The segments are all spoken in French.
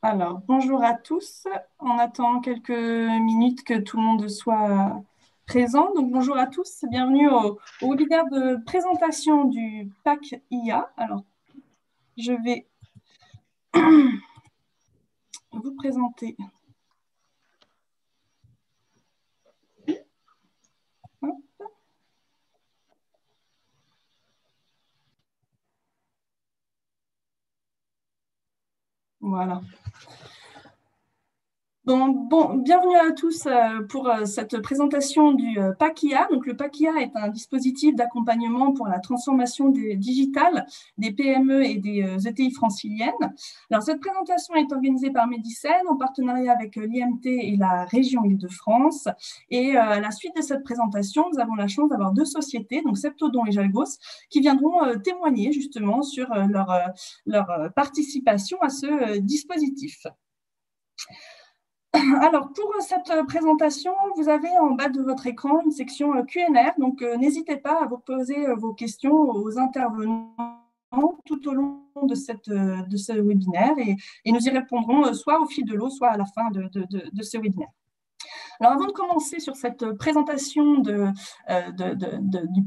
Alors, bonjour à tous. On attend quelques minutes que tout le monde soit présent. Donc, bonjour à tous. Bienvenue au webinaire de présentation du PAC IA. Alors, je vais vous présenter. Voilà. Bienvenue à tous pour cette présentation du PAC IA. Donc, le PAC IA est un dispositif d'accompagnement pour la transformation digitale des PME et des ETI franciliennes. Alors, cette présentation est organisée par Medicène en partenariat avec l'IMT et la région Île-de-France. Et à la suite de cette présentation, nous avons la chance d'avoir deux sociétés, donc Septodon et Jalgos, qui viendront témoigner justement sur leur participation à ce dispositif. Alors, pour cette présentation, vous avez en bas de votre écran une section Q&R, donc n'hésitez pas à vous poser vos questions aux intervenants tout au long de ce webinaire et nous y répondrons soit au fil de l'eau, soit à la fin de ce webinaire. Alors, avant de commencer sur cette présentation du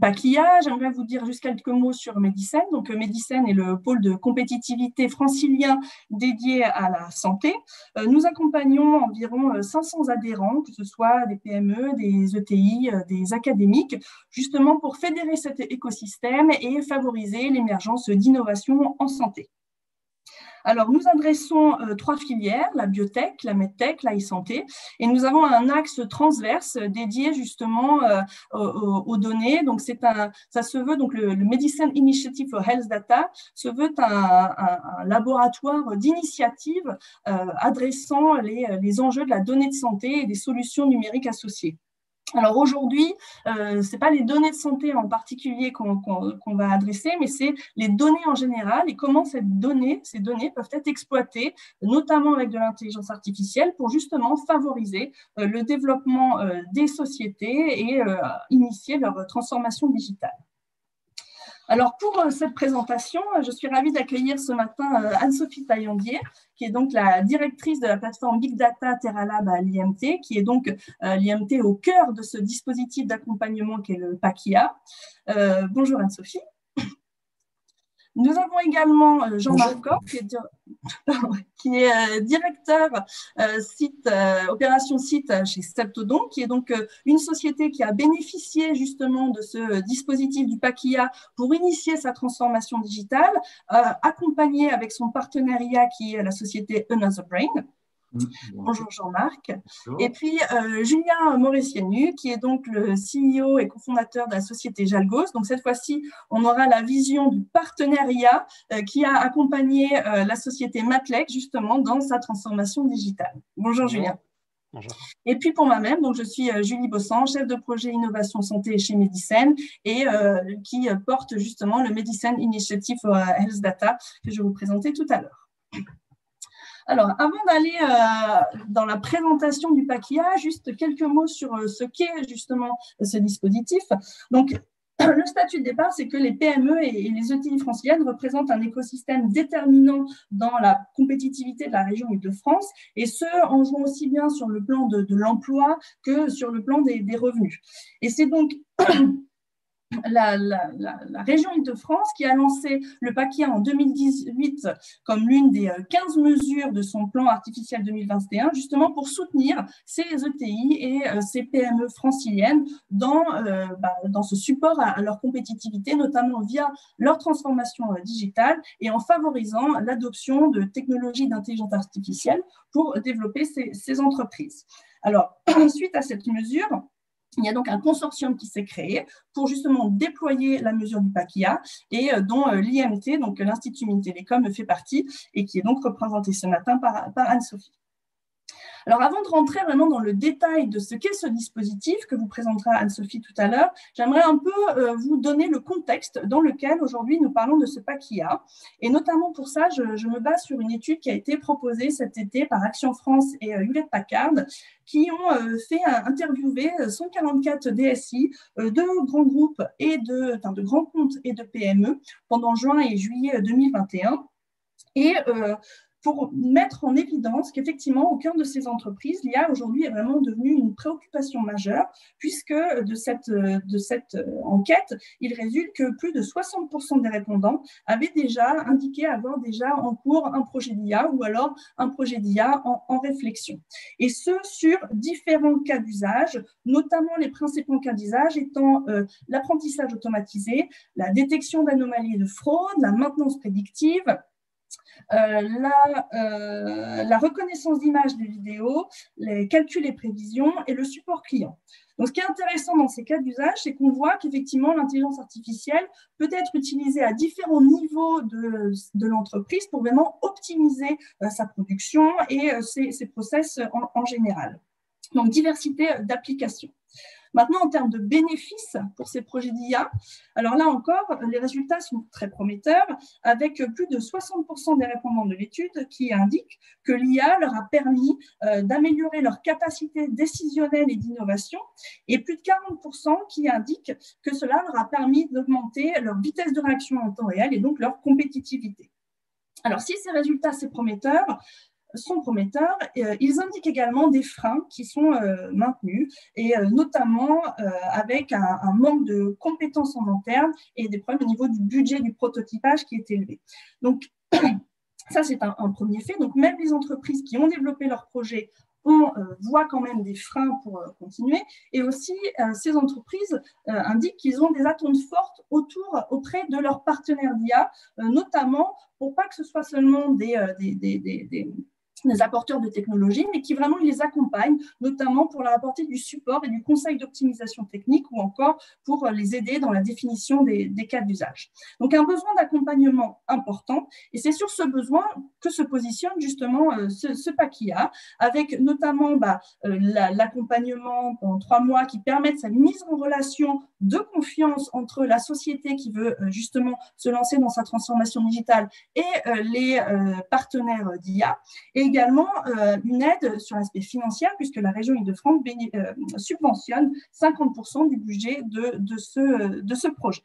PAC IA, j'aimerais vous dire juste quelques mots sur Medicène. Donc, Medicène est le pôle de compétitivité francilien dédié à la santé. Nous accompagnons environ 500 adhérents, que ce soit des PME, des ETI, des académiques, justement pour fédérer cet écosystème et favoriser l'émergence d'innovations en santé. Alors, nous adressons trois filières, la biotech, la medtech, la e-santé, et nous avons un axe transverse dédié justement aux données. Donc, ça se veut, donc le Medicine Initiative for Health Data se veut un laboratoire d'initiative adressant les enjeux de la donnée de santé et des solutions numériques associées. Alors aujourd'hui, ce n'est pas les données de santé en particulier qu'on va adresser, mais c'est les données en général et comment ces données peuvent être exploitées, notamment avec de l'intelligence artificielle, pour justement favoriser le développement des sociétés et initier leur transformation digitale. Alors, pour cette présentation, je suis ravie d'accueillir ce matin Anne-Sophie Taillandier, qui est donc la directrice de la plateforme Big Data TerraLab à l'IMT, qui est donc l'IMT au cœur de ce dispositif d'accompagnement qu'est le PAC IA. Bonjour Anne-Sophie. Nous avons également Jean-Marc Corp, qui est directeur opération site chez Septodon, qui est donc une société qui a bénéficié justement de ce dispositif du PAC IA pour initier sa transformation digitale, accompagnée avec son partenariat qui est la société Another Brain. Bonjour Jean-Marc. Et puis Julien Mauricienu, qui est donc le CEO et cofondateur de la société Jalgos. Donc cette fois-ci, on aura la vision du partenariat qui a accompagné la société Matlec justement dans sa transformation digitale. Bonjour Julien. Bonjour. Et puis pour moi-même, donc je suis Julie Bossan, chef de projet innovation santé chez Medicène et qui porte justement le Medicine Initiative for Health Data que je vais vous présenter tout à l'heure. Alors, avant d'aller dans la présentation du PAC IA, juste quelques mots sur ce qu'est justement ce dispositif. Donc, le statut de départ, c'est que les PME et les ETI franciliennes représentent un écosystème déterminant dans la compétitivité de la région Île-de-France, et ce, en jouant aussi bien sur le plan de l'emploi que sur le plan des revenus. Et c'est donc la région Île-de-France qui a lancé le PAC IA en 2018 comme l'une des 15 mesures de son plan artificiel 2021, justement pour soutenir ces ETI et ces PME franciliennes dans ce support à leur compétitivité, notamment via leur transformation digitale et en favorisant l'adoption de technologies d'intelligence artificielle pour développer ces entreprises. Alors, suite à cette mesure, il y a donc un consortium qui s'est créé pour justement déployer la mesure du PAC IA et dont l'IMT, donc l'Institut Mines Télécom, fait partie et qui est donc représenté ce matin par Anne-Sophie. Alors, avant de rentrer vraiment dans le détail de ce qu'est ce dispositif que vous présentera Anne-Sophie tout à l'heure, j'aimerais un peu vous donner le contexte dans lequel aujourd'hui nous parlons de ce PAC IA. Et notamment pour ça, je me base sur une étude qui a été proposée cet été par Action France et Hewlett-Packard, qui ont fait interviewer 144 DSI de grands groupes et de grands comptes et de PME pendant juin et juillet 2021. Et pour mettre en évidence qu'effectivement, au cœur de ces entreprises, l'IA aujourd'hui est vraiment devenue une préoccupation majeure, puisque de cette enquête, il résulte que plus de 60% des répondants avaient déjà indiqué avoir déjà en cours un projet d'IA ou alors un projet d'IA en réflexion. Et ce, sur différents cas d'usage, notamment les principaux cas d'usage étant l'apprentissage automatisé, la détection d'anomalies et de fraude, la maintenance prédictive, la reconnaissance d'images des vidéos, les calculs et prévisions et le support client. Donc, ce qui est intéressant dans ces cas d'usage, c'est qu'on voit qu'effectivement, l'intelligence artificielle peut être utilisée à différents niveaux de l'entreprise pour vraiment optimiser sa production et ses process en général. Donc, diversité d'applications. Maintenant, en termes de bénéfices pour ces projets d'IA, alors là encore, les résultats sont très prometteurs, avec plus de 60% des répondants de l'étude qui indiquent que l'IA leur a permis d'améliorer leur capacité décisionnelle et d'innovation, et plus de 40% qui indiquent que cela leur a permis d'augmenter leur vitesse de réaction en temps réel et donc leur compétitivité. Alors, si ces résultats sont prometteurs, ils indiquent également des freins qui sont maintenus, et notamment avec un manque de compétences en interne et des problèmes au niveau du budget du prototypage qui est élevé. Donc, ça, c'est un premier fait. Donc, même les entreprises qui ont développé leur projet voient quand même des freins pour continuer. Et aussi, ces entreprises indiquent qu'ils ont des attentes fortes auprès de leurs partenaires d'IA, notamment pour pas que ce soit seulement des apporteurs de technologie, mais qui vraiment les accompagnent, notamment pour leur apporter du support et du conseil d'optimisation technique ou encore pour les aider dans la définition des cas d'usage. Donc, un besoin d'accompagnement important, et c'est sur ce besoin que se positionne justement ce pack IA, avec notamment l'accompagnement pendant 3 mois qui permet sa mise en relation de confiance entre la société qui veut justement se lancer dans sa transformation digitale et les partenaires d'IA, et également une aide sur l'aspect financier, puisque la région Île-de-France subventionne 50% du budget de ce projet.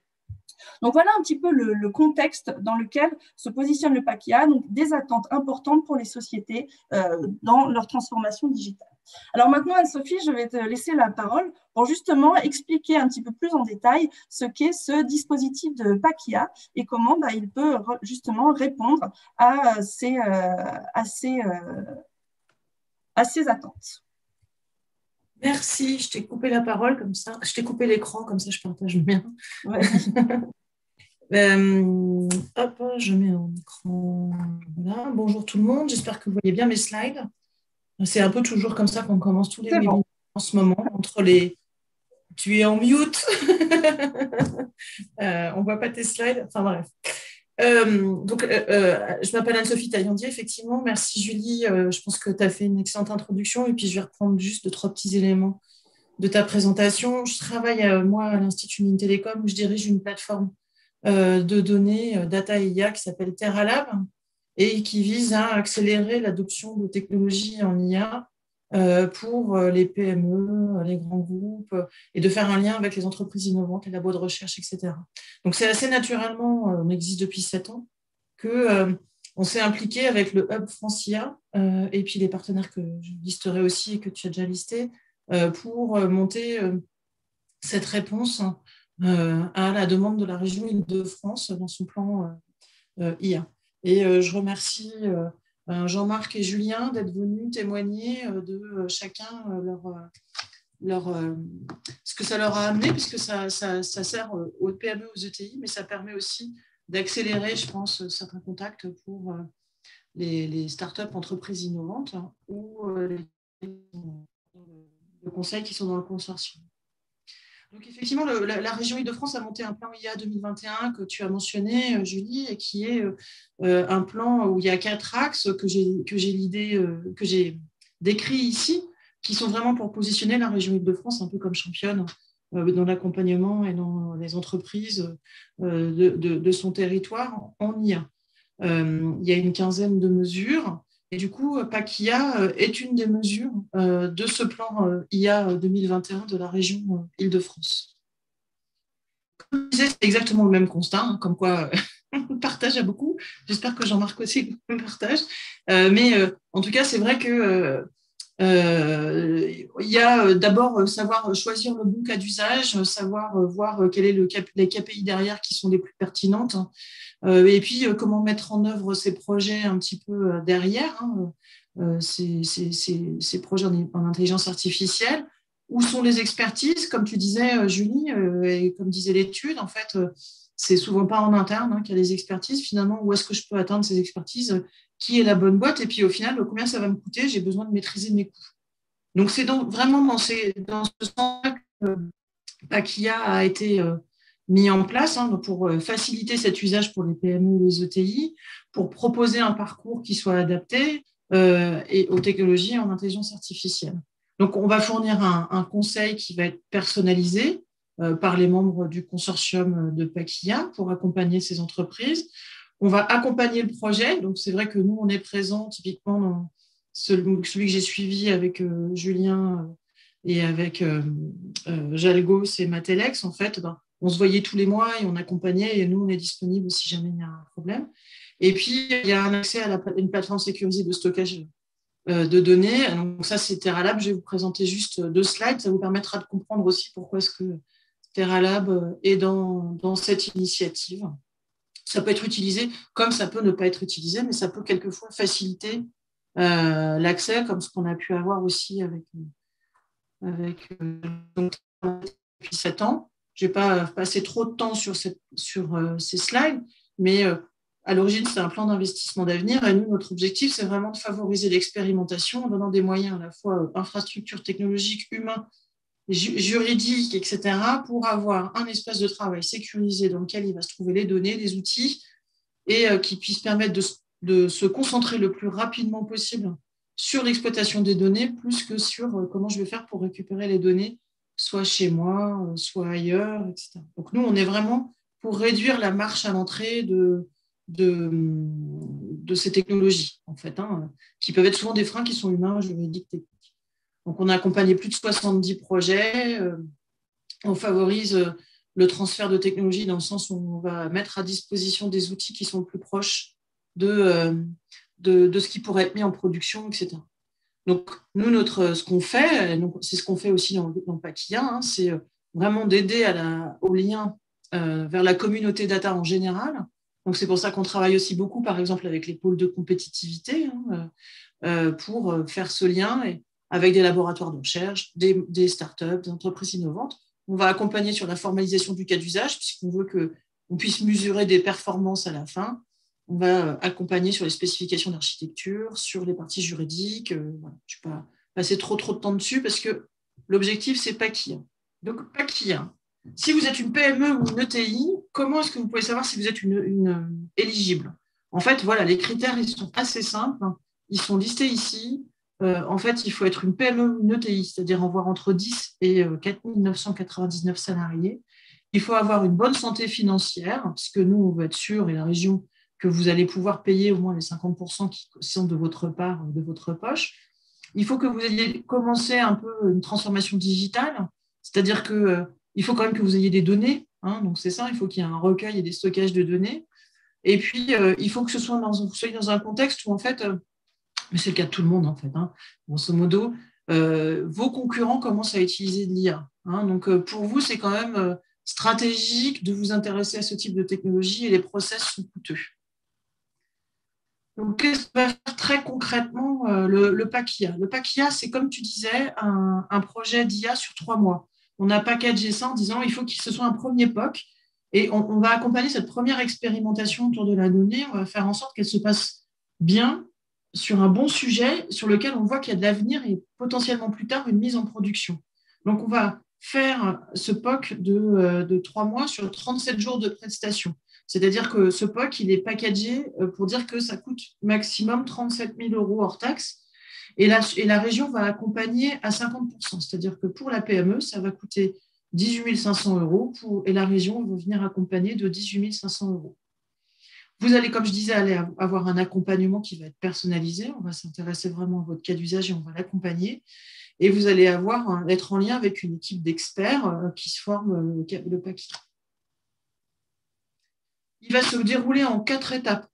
Donc, voilà un petit peu le contexte dans lequel se positionne le pack IA, donc des attentes importantes pour les sociétés dans leur transformation digitale. Alors maintenant, Anne-Sophie, je vais te laisser la parole pour justement expliquer un petit peu plus en détail ce qu'est ce dispositif de pack IA et comment il peut justement répondre à ces attentes. Merci, je t'ai coupé la parole comme ça, je t'ai coupé l'écran comme ça je partage bien. Ouais. Hop, je mets en écran. Voilà. Bonjour tout le monde, j'espère que vous voyez bien mes slides. C'est un peu toujours comme ça qu'on commence tous les webinaires en ce moment, entre les... Tu es en mute. On ne voit pas tes slides. Enfin bref. Je m'appelle Anne-Sophie Taillandier, effectivement. Merci Julie. Je pense que tu as fait une excellente introduction et puis je vais reprendre juste 2-3 petits éléments de ta présentation. Je travaille, moi, à l'Institut Mines Télécom où je dirige une plateforme de données data et IA qui s'appelle TerraLab et qui vise à accélérer l'adoption de technologies en IA pour les PME, les grands groupes, et de faire un lien avec les entreprises innovantes, les labos de recherche, etc. Donc, c'est assez naturellement, on existe depuis 7 ans, qu'on s'est impliqué avec le Hub France IA et puis les partenaires que je listerai aussi et que tu as déjà listés pour monter cette réponse à la demande de la région Île-de-France dans son plan IA. Et je remercie Jean-Marc et Julien d'être venus témoigner de chacun ce que ça leur a amené, puisque ça sert aux PME, aux ETI, mais ça permet aussi d'accélérer, je pense, certains contacts pour les startups, entreprises innovantes ou le conseil qui sont dans le consortium. Donc, effectivement, la région Île-de-France a monté un plan IA 2021 que tu as mentionné, Julie, et qui est un plan où il y a 4 axes que j'ai décrits ici, qui sont vraiment pour positionner la région Île-de-France un peu comme championne dans l'accompagnement et dans les entreprises de son territoire en IA. Il y a une 15aine de mesures. Et du coup, pack IA est une des mesures de ce plan IA 2021 de la région Île-de-France. c'est exactement le même constat, hein, comme quoi on partage à beaucoup. J'espère que Jean-Marc aussi le partage. Mais en tout cas, c'est vrai que il y a d'abord savoir choisir le bon cas d'usage, savoir voir quel est les KPI derrière qui sont les plus pertinentes, et puis comment mettre en œuvre ces projets un petit peu derrière, hein, ces projets en intelligence artificielle. Où sont les expertises, comme tu disais, Julie, et comme disait l'étude, en fait, c'est souvent pas en interne hein, qu'il y a les expertises. Finalement, où est-ce que je peux atteindre ces expertises? Qui est la bonne boîte? Et puis au final, combien ça va me coûter? J'ai besoin de maîtriser mes coûts. Donc c'est vraiment dans ce sens-là que Pakia a été mis en place hein, pour faciliter cet usage pour les PME et les ETI, pour proposer un parcours qui soit adapté et aux technologies en intelligence artificielle. Donc, on va fournir un conseil qui va être personnalisé par les membres du consortium de Pakia pour accompagner ces entreprises. On va accompagner le projet. Donc, c'est vrai que nous, on est présent typiquement dans celui que j'ai suivi avec Julien et avec Jalgos et Matelex. En fait, on se voyait tous les mois et on accompagnait. Et nous, on est disponible si jamais il y a un problème. Et puis, il y a un accès à une plateforme sécurisée de stockage de données. Donc ça, c'est TerraLab. Je vais vous présenter juste 2 slides. Ça vous permettra de comprendre aussi pourquoi est-ce que TerraLab est dans cette initiative. Ça peut être utilisé comme ça peut ne pas être utilisé, mais ça peut quelquefois faciliter l'accès, comme ce qu'on a pu avoir aussi avec depuis 7 ans. Je ne vais pas passer trop de temps sur ces slides, mais à l'origine, c'est un plan d'investissement d'avenir. Et nous, notre objectif, c'est vraiment de favoriser l'expérimentation en donnant des moyens à la fois infrastructures technologiques, humains, juridiques, etc., pour avoir un espace de travail sécurisé dans lequel il va se trouver les données, les outils, et qui puisse permettre de se concentrer le plus rapidement possible sur l'exploitation des données, plus que sur comment je vais faire pour récupérer les données, soit chez moi, soit ailleurs, etc. Donc nous, on est vraiment pour réduire la marche à l'entrée de ces technologies, en fait, hein, qui peuvent être souvent des freins qui sont humains, juridiques, techniques. Donc on a accompagné plus de 70 projets, on favorise le transfert de technologie dans le sens où on va mettre à disposition des outils qui sont plus proches de ce qui pourrait être mis en production, etc. Donc, nous, ce qu'on fait, c'est ce qu'on fait aussi dans Pakia, hein, c'est vraiment d'aider au lien vers la communauté data en général. Donc, c'est pour ça qu'on travaille aussi beaucoup, par exemple, avec les pôles de compétitivité pour faire ce lien avec des laboratoires de recherche, des startups, des entreprises innovantes. On va accompagner sur la formalisation du cas d'usage, puisqu'on veut qu'on puisse mesurer des performances à la fin. On va accompagner sur les spécifications d'architecture, sur les parties juridiques. Voilà. Je ne vais pas passer trop de temps dessus parce que l'objectif, c'est Pakia. Donc, Pakia, si vous êtes une PME ou une ETI, comment est-ce que vous pouvez savoir si vous êtes une éligible? En fait, voilà, les critères, ils sont assez simples. Ils sont listés ici. En fait, il faut être une PME ou une ETI, c'est-à-dire avoir entre 10 et 4 999 salariés. Il faut avoir une bonne santé financière, puisque nous, on veut être sûr, et la région, que vous allez pouvoir payer au moins les 50% qui sont de votre part, de votre poche. Il faut que vous ayez commencé un peu une transformation digitale, c'est-à-dire qu'il faut quand même que vous ayez des données. Hein, donc, c'est ça, il faut qu'il y ait un recueil et des stockages de données. Et puis, il faut que vous soyez dans un contexte où, en fait, mais c'est le cas de tout le monde, en fait, hein, grosso modo, vos concurrents commencent à utiliser de l'IA. Hein, donc, pour vous, c'est quand même stratégique de vous intéresser à ce type de technologie et les process sont coûteux. Donc, qu'est-ce que va faire très concrètement le PAC-IA? Le PAC-IA, c'est comme tu disais, un projet d'IA sur 3 mois. On a packagé ça en disant il faut que ce soit un premier POC et on va accompagner cette première expérimentation autour de la donnée. On va faire en sorte qu'elle se passe bien sur un bon sujet sur lequel on voit qu'il y a de l'avenir et potentiellement plus tard une mise en production. Donc, on va faire ce POC de 3 mois sur 37 jours de prestation. C'est-à-dire que ce POC, il est packagé pour dire que ça coûte maximum 37 000 € hors taxe. Et la région va accompagner à 50%. C'est-à-dire que pour la PME, ça va coûter 18 500 € et la région va venir accompagner de 18 500 €. Vous allez, comme je disais, aller avoir un accompagnement qui va être personnalisé. On va s'intéresser vraiment à votre cas d'usage et on va l'accompagner. Et vous allez être en lien avec une équipe d'experts qui se forme le PAC. il va se dérouler en 4 étapes.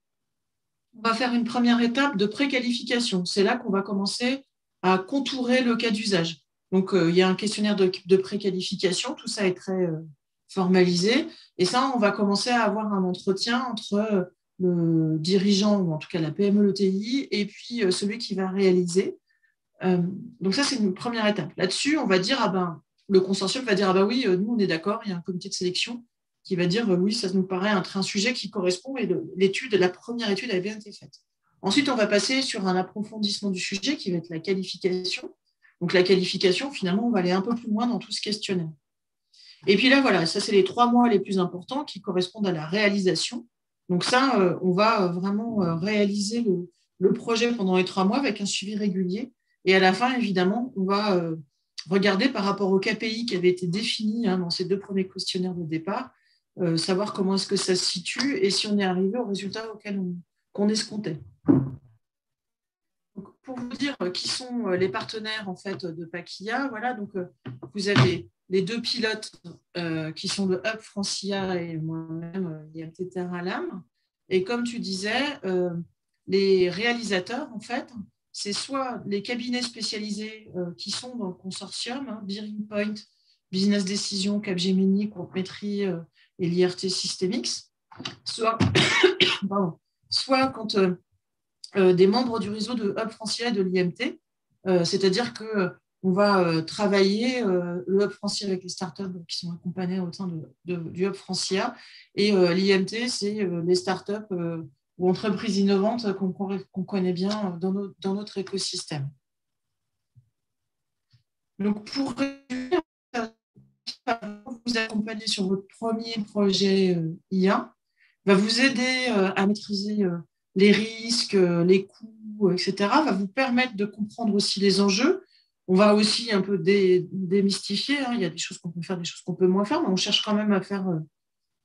On va faire une première étape de préqualification. C'est là qu'on va commencer à contourer le cas d'usage. Donc, il y a un questionnaire de préqualification, tout ça est très formalisé. Et ça, on va commencer à avoir un entretien entre le dirigeant, ou en tout cas la PME, l'ETI, et puis celui qui va réaliser. Donc ça, c'est une première étape. Là-dessus, on va dire, le consortium va dire, oui, nous, on est d'accord, il y a un comité de sélection qui va dire, oui, ça nous paraît un sujet qui correspond, et la première étude a bien été faite. Ensuite, on va passer sur un approfondissement du sujet qui va être la qualification. Donc la qualification, finalement, on va aller un peu plus loin dans tout ce questionnaire. Et puis là, voilà, ça, c'est les 3 mois les plus importants qui correspondent à la réalisation. Donc ça, on va vraiment réaliser le projet pendant les 3 mois avec un suivi régulier. Et à la fin, évidemment, on va regarder par rapport au KPI qui avait été défini dans ces 2 premiers questionnaires de départ, savoir comment est-ce que ça se situe et si on est arrivé au résultat auquel qu'on escomptait. Donc, pour vous dire qui sont les partenaires en fait, de Paquilla, voilà, donc vous avez les 2 pilotes qui sont le Hub Francia et moi-même, IMT Terra Lame. Et comme tu disais, les réalisateurs, en fait, c'est soit les cabinets spécialisés qui sont dans le consortium, Bearing Point, Business Decision, Capgemini, Compmetry et l'IRT Systemix, soit quand des membres du réseau de Hub Francia et de l'IMT, c'est-à-dire qu'on va travailler le Hub Francia avec les startups qui sont accompagnées au sein du Hub Francia, et l'IMT, c'est les startups ou entreprises innovantes qu'on connaît bien dans notre écosystème. Donc, pour résumer, vous accompagner sur votre premier projet IA, va vous aider à maîtriser les risques, les coûts, etc., va vous permettre de comprendre aussi les enjeux. On va aussi un peu démystifier. Il y a des choses qu'on peut faire, des choses qu'on peut moins faire, mais on cherche quand même à faire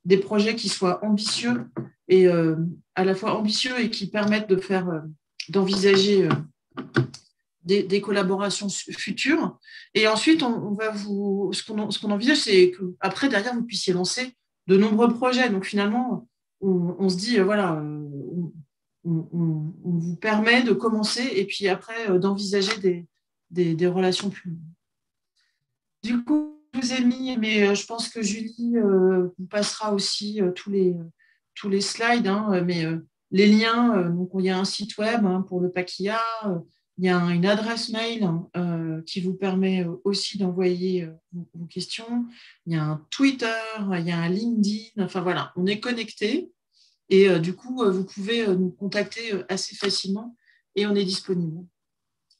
des projets qui soient ambitieux et à la fois ambitieux et qui permettent d'envisager des collaborations futures. Et ensuite, ce qu'on envisage, c'est qu'après, derrière, vous puissiez lancer de nombreux projets. Donc finalement, on se dit, voilà, on vous permet de commencer et puis après d'envisager des relations plus longues. Du coup, je vous ai mis, mais je pense que Julie vous passera aussi tous les slides, mais les liens, donc il y a un site web pour le Paquilla, il y a une adresse mail qui vous permet aussi d'envoyer vos questions, il y a un Twitter, il y a un LinkedIn, enfin voilà, on est connectés. Et du coup, vous pouvez nous contacter assez facilement et on est disponible.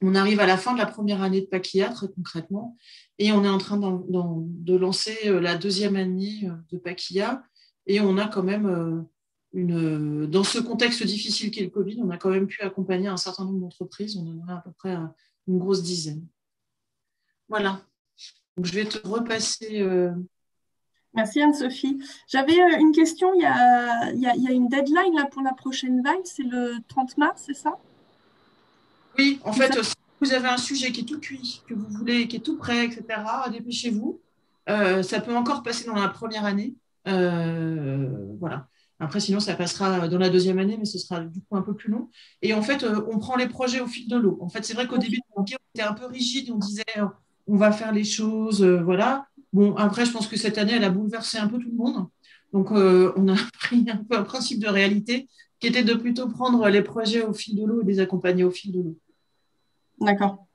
On arrive à la fin de la première année de Paquilla, très concrètement, et on est en train de lancer la 2e année de Paquilla. Et on a quand même dans ce contexte difficile qu'est le Covid, on a quand même pu accompagner un certain nombre d'entreprises. On en a à peu près une grosse dizaine. Voilà. Donc, je vais te repasser... Merci Anne-Sophie. J'avais une question, il y a une deadline là, pour la prochaine vague, c'est le 30 mars, c'est ça? Oui, en fait, si vous avez un sujet qui est tout cuit, que vous voulez, qui est tout prêt, etc., dépêchez-vous. Ça peut encore passer dans la première année. Voilà. Après, sinon, ça passera dans la 2e année, mais ce sera du coup un peu plus long. Et en fait, on prend les projets au fil de l'eau. En fait, c'est vrai qu'au début, on était un peu rigide, on disait on va faire les choses, voilà. Bon, après, je pense que cette année, elle a bouleversé un peu tout le monde. Donc, on a pris un peu un principe de réalité qui était de plutôt prendre les projets au fil de l'eau et les accompagner au fil de l'eau. D'accord.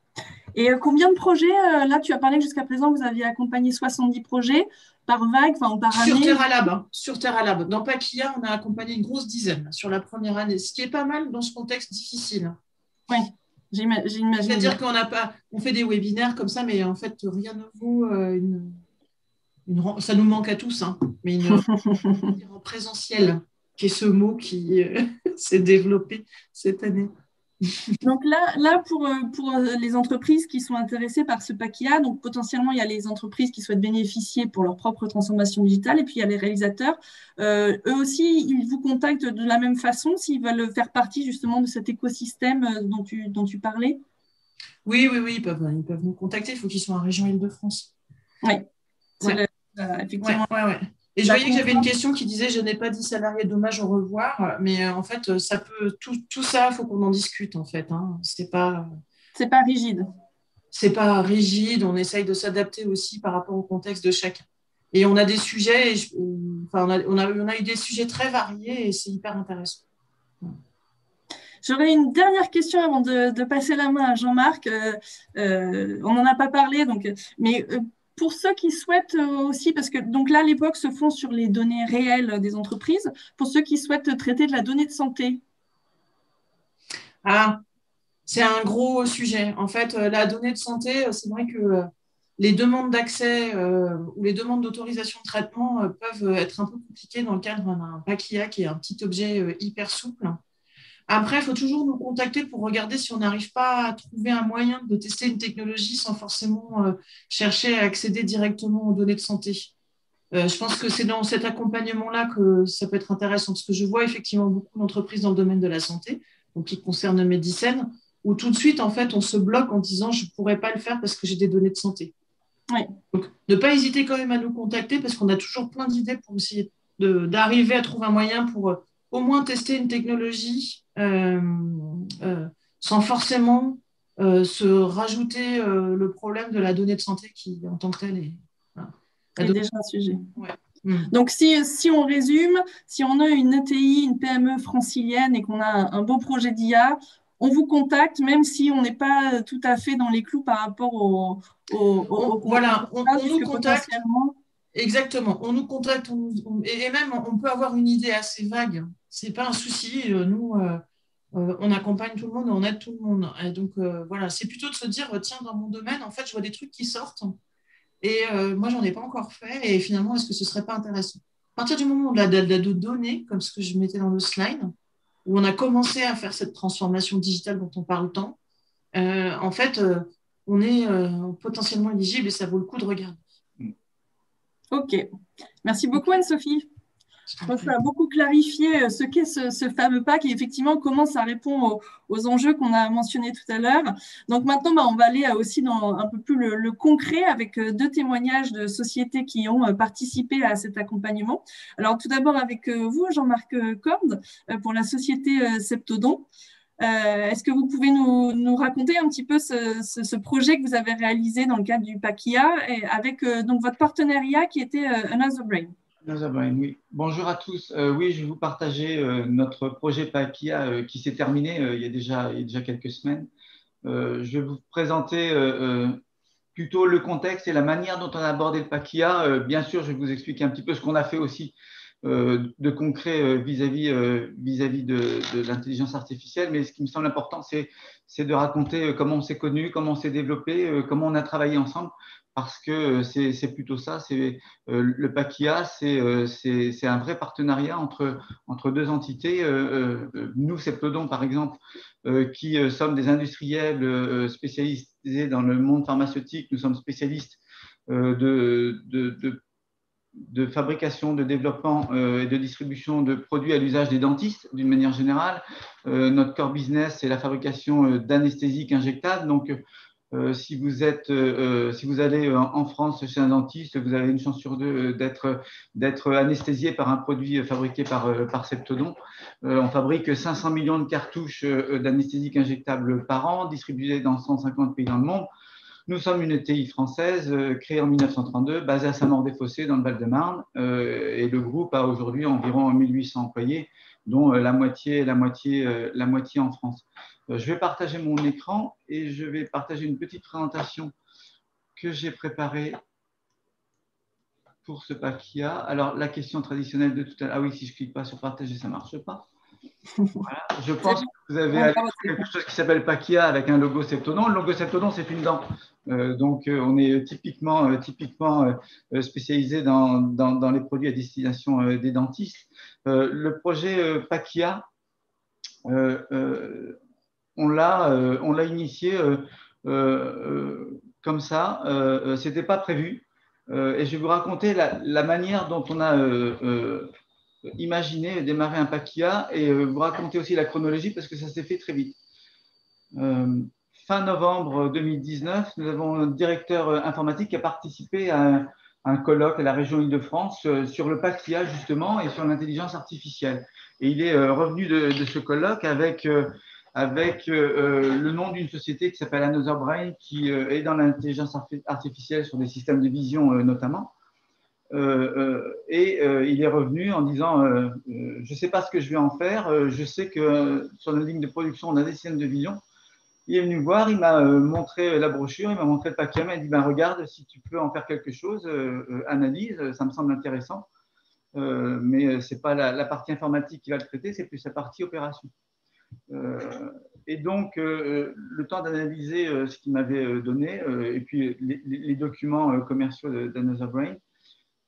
Et combien de projets, là, tu as parlé que jusqu'à présent, vous aviez accompagné 70 projets par vague, enfin, par année? Sur Terra Lab. Dans Paquilla, on a accompagné une grosse dizaine sur la première année, ce qui est pas mal dans ce contexte difficile. Oui, j'imagine. C'est-à-dire on fait des webinaires comme ça, mais en fait, rien ne vaut ça nous manque à tous, mais en présentiel, qui est ce mot qui s'est développé cette année. Donc là pour les entreprises qui sont intéressées par ce Paquilla, donc potentiellement, il y a les entreprises qui souhaitent bénéficier pour leur propre transformation digitale, et puis il y a les réalisateurs. Eux aussi, ils vous contactent de la même façon s'ils veulent faire partie justement de cet écosystème dont tu parlais? Oui, ils peuvent nous contacter. Il faut qu'ils soient en région Île-de-France. Oui, Ouais. effectivement. Ouais. Et je voyais que j'avais une question qui disait je n'ai pas dit salarié, dommage, au revoir. Mais en fait, ça peut tout ça, il faut qu'on en discute en fait. Hein. C'est pas rigide. C'est pas rigide. On essaye de s'adapter aussi par rapport au contexte de chacun. Et on a des sujets, enfin, on a eu des sujets très variés et c'est hyper intéressant. J'aurais une dernière question avant de passer la main à Jean-Marc. On n'en a pas parlé, donc, mais pour ceux qui souhaitent aussi, parce que donc là, l'époque se fond sur les données réelles des entreprises, pour ceux qui souhaitent traiter de la donnée de santé. Ah, c'est un gros sujet. En fait, la donnée de santé, c'est vrai que les demandes d'accès ou les demandes d'autorisation de traitement peuvent être un peu compliquées dans le cadre d'un PACIA qui est un petit objet hyper souple. Après, il faut toujours nous contacter pour regarder si on n'arrive pas à trouver un moyen de tester une technologie sans forcément chercher à accéder directement aux données de santé. Je pense que c'est dans cet accompagnement-là que ça peut être intéressant, parce que je vois effectivement beaucoup d'entreprises dans le domaine de la santé, donc qui concerne Medicine, où tout de suite, en fait, on se bloque en disant je ne pourrais pas le faire parce que j'ai des données de santé. Oui. Donc, ne pas hésiter quand même à nous contacter, parce qu'on a toujours plein d'idées pour essayer d'arriver à trouver un moyen pour au moins tester une technologie sans forcément se rajouter le problème de la donnée de santé qui, en tant que telle, est, voilà. C'est déjà un sujet. Ouais. Donc, si on résume, si on a une ETI, une PME francilienne et qu'on a un beau projet d'IA, on vous contacte, même si on n'est pas tout à fait dans les clous par rapport au voilà, on nous contacte. Potentiellement... Exactement, on nous contacte et même on peut avoir une idée assez vague. C'est pas un souci. Nous, on accompagne tout le monde, on aide tout le monde. Et donc voilà, c'est plutôt de se dire tiens, dans mon domaine, en fait, je vois des trucs qui sortent et moi, j'en ai pas encore fait. Et finalement, est-ce que ce serait pas intéressant? À partir du moment où de données, comme ce que je mettais dans le slide, où on a commencé à faire cette transformation digitale dont on parle tant, en fait, on est potentiellement éligible et ça vaut le coup de regarder. Ok, merci beaucoup Anne-Sophie. Je pense que ça a beaucoup clarifié ce qu'est ce fameux pack et effectivement comment ça répond aux enjeux qu'on a mentionnés tout à l'heure. Donc maintenant, on va aller aussi dans un peu plus le concret avec deux témoignages de sociétés qui ont participé à cet accompagnement. Alors tout d'abord avec vous, Jean-Marc Cordes, pour la société Septodon. Est-ce que vous pouvez nous raconter un petit peu ce projet que vous avez réalisé dans le cadre du PACIA et avec donc votre partenariat qui était Another Brain? Oui. Bonjour à tous. Oui, je vais vous partager notre projet PACIA qui s'est terminé il y a déjà quelques semaines. Je vais vous présenter plutôt le contexte et la manière dont on a abordé le PACIA. Bien sûr, je vais vous expliquer un petit peu ce qu'on a fait aussi de concret vis-à-vis de l'intelligence artificielle. Mais ce qui me semble important, c'est de raconter comment on s'est connus, comment on s'est développé, comment on a travaillé ensemble. Parce que c'est plutôt ça, le PACIA, c'est un vrai partenariat entre deux entités. Nous, Septodon, par exemple, qui sommes des industriels spécialisés dans le monde pharmaceutique, nous sommes spécialistes de fabrication, de développement et de distribution de produits à l'usage des dentistes d'une manière générale. Notre core business, c'est la fabrication d'anesthésiques injectables. Donc, si vous allez en France chez un dentiste, vous avez une chance sur deux d'être anesthésié par un produit fabriqué par Septodon. On fabrique 500 millions de cartouches d'anesthésiques injectables par an, distribuées dans 150 pays dans le monde. Nous sommes une ETI française créée en 1932, basée à Saint-Maur-des-Fossés dans le Val-de-Marne. Et le groupe a aujourd'hui environ 1800 employés, dont la moitié en France. Je vais partager mon écran et je vais partager une petite présentation que j'ai préparée pour ce PACIA. Alors, la question traditionnelle de tout à l'heure. Ah oui, si je ne clique pas sur partager, ça ne marche pas. Voilà. Je pense que vous avez quelque chose qui s'appelle PACIA avec un logo Septodon. Le logo Septodon, c'est une dent. Donc, on est typiquement spécialisé dans les produits à destination des dentistes. Le projet PACIA, on l'a initié comme ça. Ce n'était pas prévu. Et je vais vous raconter la manière dont on a imaginé démarrer un PACIA et vous raconter aussi la chronologie parce que ça s'est fait très vite. Fin novembre 2019, nous avons un directeur informatique qui a participé à un colloque à la région Île-de-France sur le PACIA justement et sur l'intelligence artificielle. Et il est revenu de ce colloque avec le nom d'une société qui s'appelle Another Brain, qui est dans l'intelligence artificielle sur des systèmes de vision notamment. Il est revenu en disant je ne sais pas ce que je vais en faire, je sais que sur la ligne de production, on a des systèmes de vision. Il est venu me voir, il m'a montré la brochure, il m'a montré le papier, il m'a dit ben, regarde, si tu peux en faire quelque chose, analyse, ça me semble intéressant. Mais ce n'est pas la partie informatique qui va le traiter, c'est plus la partie opération. Et donc, le temps d'analyser ce qu'il m'avait donné, et puis les documents commerciaux d'Another Brain,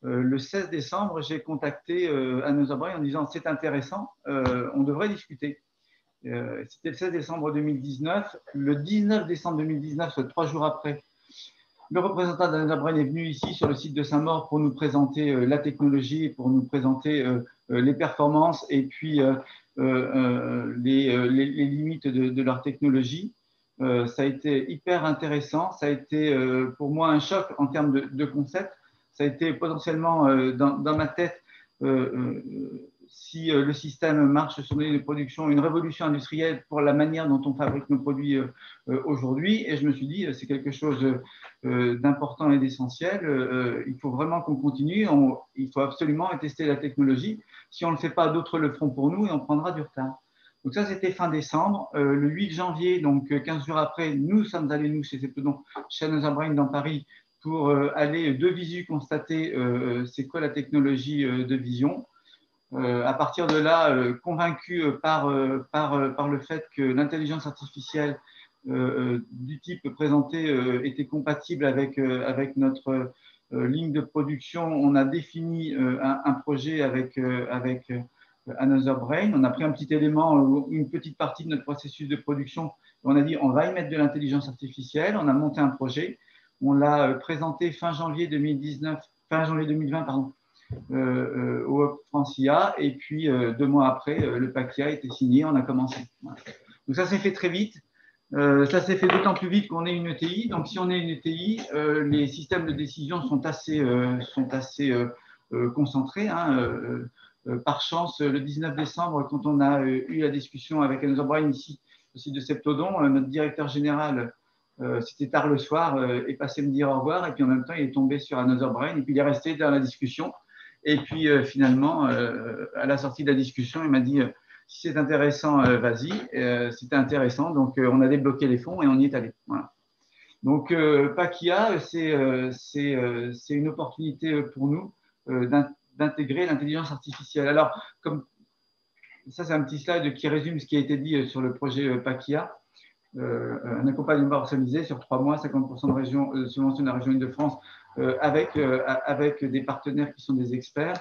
le 16 décembre, j'ai contacté Another Brain en disant c'est intéressant, on devrait discuter. C'était le 16 décembre 2019. Le 19 décembre 2019, soit 3 jours après, le représentant d'Another Brain est venu ici sur le site de Saint-Maur pour nous présenter la technologie, pour nous présenter les performances et puis les limites de leur technologie. Ça a été hyper intéressant. Ça a été pour moi un choc en termes de concept. Ça a été potentiellement dans ma tête, si le système marche sur les production, une révolution industrielle pour la manière dont on fabrique nos produits aujourd'hui. Et je me suis dit, c'est quelque chose d'important et d'essentiel. Il faut vraiment qu'on continue. Il faut absolument tester la technologie. Si on ne le fait pas, d'autres le feront pour nous et on prendra du retard. Donc ça, c'était fin décembre. Le 8 janvier, donc 15 jours après, nous sommes allés, nous, chez Another Brain dans Paris, pour aller de visu constater c'est quoi la technologie de vision. À partir de là, convaincu par le fait que l'intelligence artificielle du type présenté était compatible avec notre ligne de production, on a défini un projet avec Another Brain. On a pris un petit élément, une petite partie de notre processus de production. On a dit on va y mettre de l'intelligence artificielle. On a monté un projet. On l'a présenté fin janvier 2020, pardon, au Hub Francia. Et puis, 2 mois après, le paquet a été signé. On a commencé. Voilà. Donc, ça s'est fait très vite. Ça s'est fait d'autant plus vite qu'on est une ETI. Donc, si on est une ETI, les systèmes de décision sont assez concentrés. Par chance, le 19 décembre, quand on a eu la discussion avec Another Brain ici, au site de Septodon, notre directeur général, c'était tard le soir, est passé me dire au revoir. Et puis, en même temps, il est tombé sur Another Brain. Et puis, il est resté dans la discussion. Et puis, finalement, à la sortie de la discussion, il m'a dit si c'est intéressant, vas-y. C'était intéressant. Donc, on a débloqué les fonds et on y est allé. Voilà. Donc, PACIA, c'est une opportunité pour nous d'intégrer l'intelligence artificielle. Alors, comme ça, c'est un petit slide qui résume ce qui a été dit sur le projet PACIA. Un accompagnement organisé sur 3 mois, 50% de subvention de la région Île-de-France avec des partenaires qui sont des experts.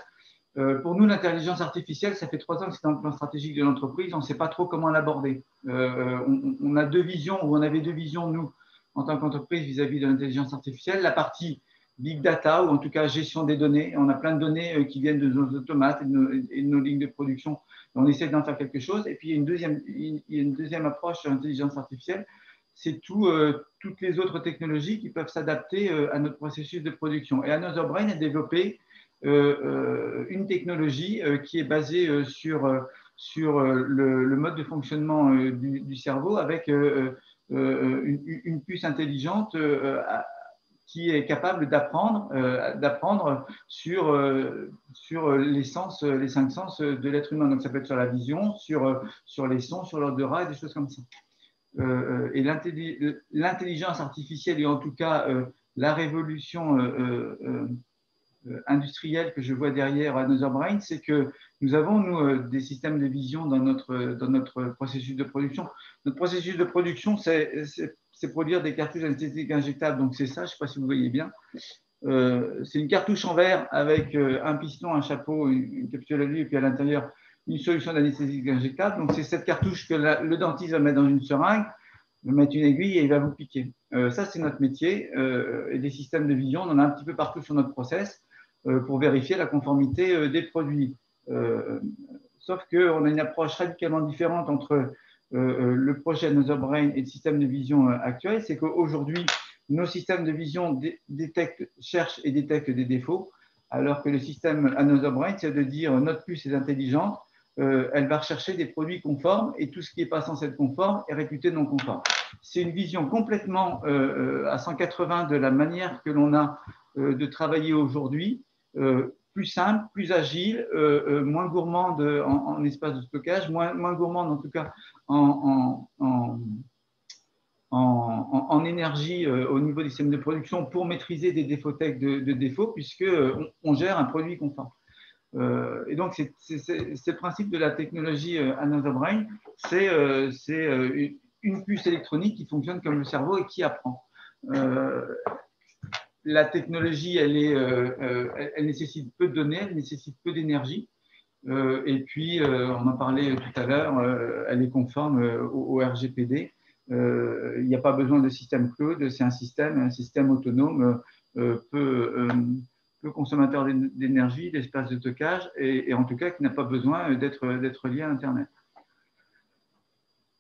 Pour nous, l'intelligence artificielle, ça fait 3 ans que c'est dans le plan stratégique de l'entreprise. On ne sait pas trop comment l'aborder. On a 2 visions, ou on avait 2 visions, nous, en tant qu'entreprise, vis-à-vis de l'intelligence artificielle. La partie big data, ou en tout cas gestion des données. On a plein de données qui viennent de nos automates et de nos lignes de production. On essaie d'en faire quelque chose. Et puis, il y a une deuxième approche sur l'intelligence artificielle. C'est toutes les autres technologies qui peuvent s'adapter à notre processus de production. Et Another Brain a développé une technologie qui est basée sur le mode de fonctionnement du cerveau avec une puce intelligente qui est capable d'apprendre sur les 5 sens de l'être humain. Donc, ça peut être sur la vision, sur les sons, sur l'odorat et des choses comme ça. Et l'intelligence artificielle, et en tout cas la révolution industrielle que je vois derrière Another Brain, c'est que nous avons, nous, des systèmes de vision dans notre processus de production. Notre processus de production, c'est produire des cartouches anesthésiques injectables. Donc, c'est ça, je ne sais pas si vous voyez bien. C'est une cartouche en verre avec un piston, un chapeau, une capsule à lui, et puis à l'intérieur, une solution d'anesthésique injectable. Donc, c'est cette cartouche que le dentiste va mettre dans une seringue, va mettre une aiguille et il va vous piquer. Ça, c'est notre métier. Et des systèmes de vision, on en a un petit peu partout sur notre process pour vérifier la conformité des produits. Sauf qu'on a une approche radicalement différente entre le projet Another Brain et le système de vision actuel. C'est qu'aujourd'hui, nos systèmes de vision cherchent et détectent des défauts, alors que le système Another Brain, c'est de dire notre puce est intelligente, elle va rechercher des produits conformes et tout ce qui n'est pas censé être conforme est réputé non conforme. C'est une vision complètement à 180 de la manière que l'on a de travailler aujourd'hui, plus simple, plus agile, moins gourmande en espace de stockage, moins gourmande en tout cas en énergie au niveau des systèmes de production pour maîtriser des défauts-tech de défauts, puisqu'on gère un produit conforme. Et donc, c'est le principe de la technologie Another Brain, c'est une puce électronique qui fonctionne comme le cerveau et qui apprend. La technologie, elle nécessite peu de données, elle nécessite peu d'énergie. Et puis, on en parlait tout à l'heure, elle est conforme au RGPD. Il n'y a pas besoin de système cloud, c'est un système autonome, peu consommateur d'énergie, d'espace de stockage, et en tout cas qui n'a pas besoin d'être lié à Internet.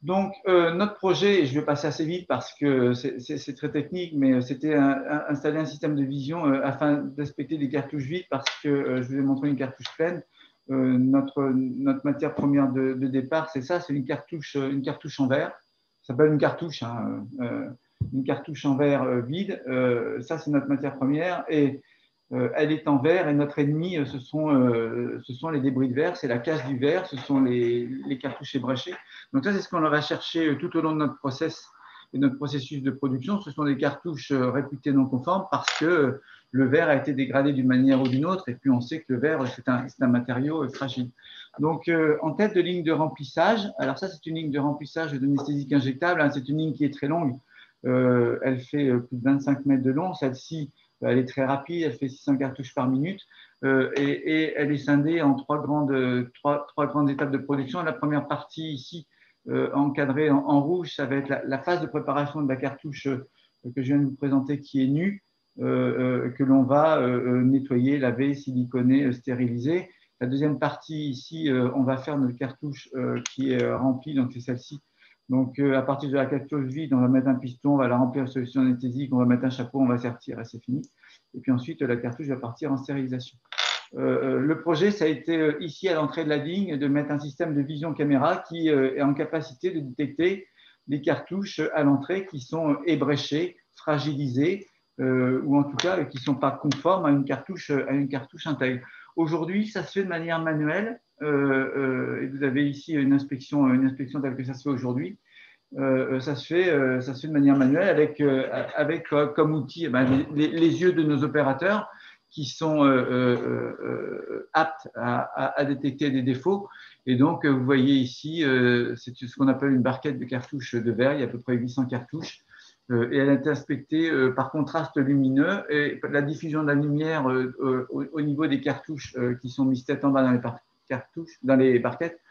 Donc, notre projet, et je vais passer assez vite parce que c'est très technique, mais c'était installer un système de vision afin d'inspecter des cartouches vides parce que je vous ai montré une cartouche pleine. Notre matière première de départ, c'est ça, c'est une cartouche en verre. Ça s'appelle une cartouche, hein, une cartouche en verre vide. Ça, c'est notre matière première et elle est en verre et notre ennemi, ce sont les débris de verre, c'est la casse du verre, ce sont les cartouches ébréchées. Donc ça, c'est ce qu'on va chercher tout au long de notre processus de production. Ce sont des cartouches réputées non conformes parce que le verre a été dégradé d'une manière ou d'une autre et puis on sait que le verre, c'est un matériau fragile. Donc, en tête de ligne de remplissage, alors ça, c'est une ligne de remplissage d'anesthésique injectable, hein, c'est une ligne qui est très longue. Elle fait plus de 25 mètres de long. Celle-ci, elle est très rapide, elle fait 600 cartouches par minute et elle est scindée en trois grandes étapes de production. La première partie ici, encadrée en rouge, ça va être la phase de préparation de la cartouche que je viens de vous présenter qui est nue, que l'on va nettoyer, laver, siliconer, stériliser. La deuxième partie ici, on va faire notre cartouche qui est remplie, donc c'est celle-ci. Donc, à partir de la cartouche vide, on va mettre un piston, on va la remplir de solution anesthésique, on va mettre un chapeau, on va sertir et c'est fini. Et puis ensuite, la cartouche va partir en stérilisation. Le projet, ça a été ici à l'entrée de la ligne de mettre un système de vision caméra qui est en capacité de détecter les cartouches à l'entrée qui sont ébréchées, fragilisées ou en tout cas qui ne sont pas conformes à une cartouche intègre. Aujourd'hui, ça se fait de manière manuelle. Et vous avez ici une inspection telle que ça se fait aujourd'hui. Ça se fait de manière manuelle avec comme outil les yeux de nos opérateurs qui sont aptes à détecter des défauts. Et donc, vous voyez ici, c'est ce qu'on appelle une barquette de cartouches de verre. Il y a à peu près 800 cartouches. Et elle est inspectée par contraste lumineux. Et la diffusion de la lumière au niveau des cartouches qui sont mises tête en bas dans les barquettes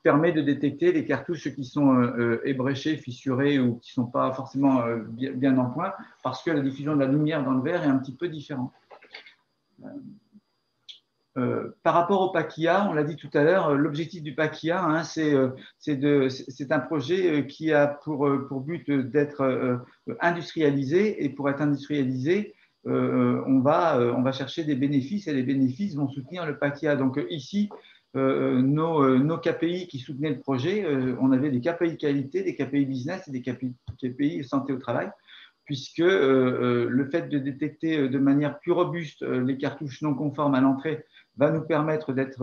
permet de détecter les cartouches qui sont ébréchées, fissurées ou qui ne sont pas forcément bien en point parce que la diffusion de la lumière dans le verre est un petit peu différente. Par rapport au PACIA, on l'a dit tout à l'heure, l'objectif du PACIA, hein, c'est un projet qui a pour but d'être industrialisé et pour être industrialisé, on va chercher des bénéfices et les bénéfices vont soutenir le PACIA. Donc ici, nos KPI qui soutenaient le projet, on avait des KPI qualité, des KPI business et des KPI santé au travail, puisque le fait de détecter de manière plus robuste les cartouches non conformes à l'entrée va nous permettre d'être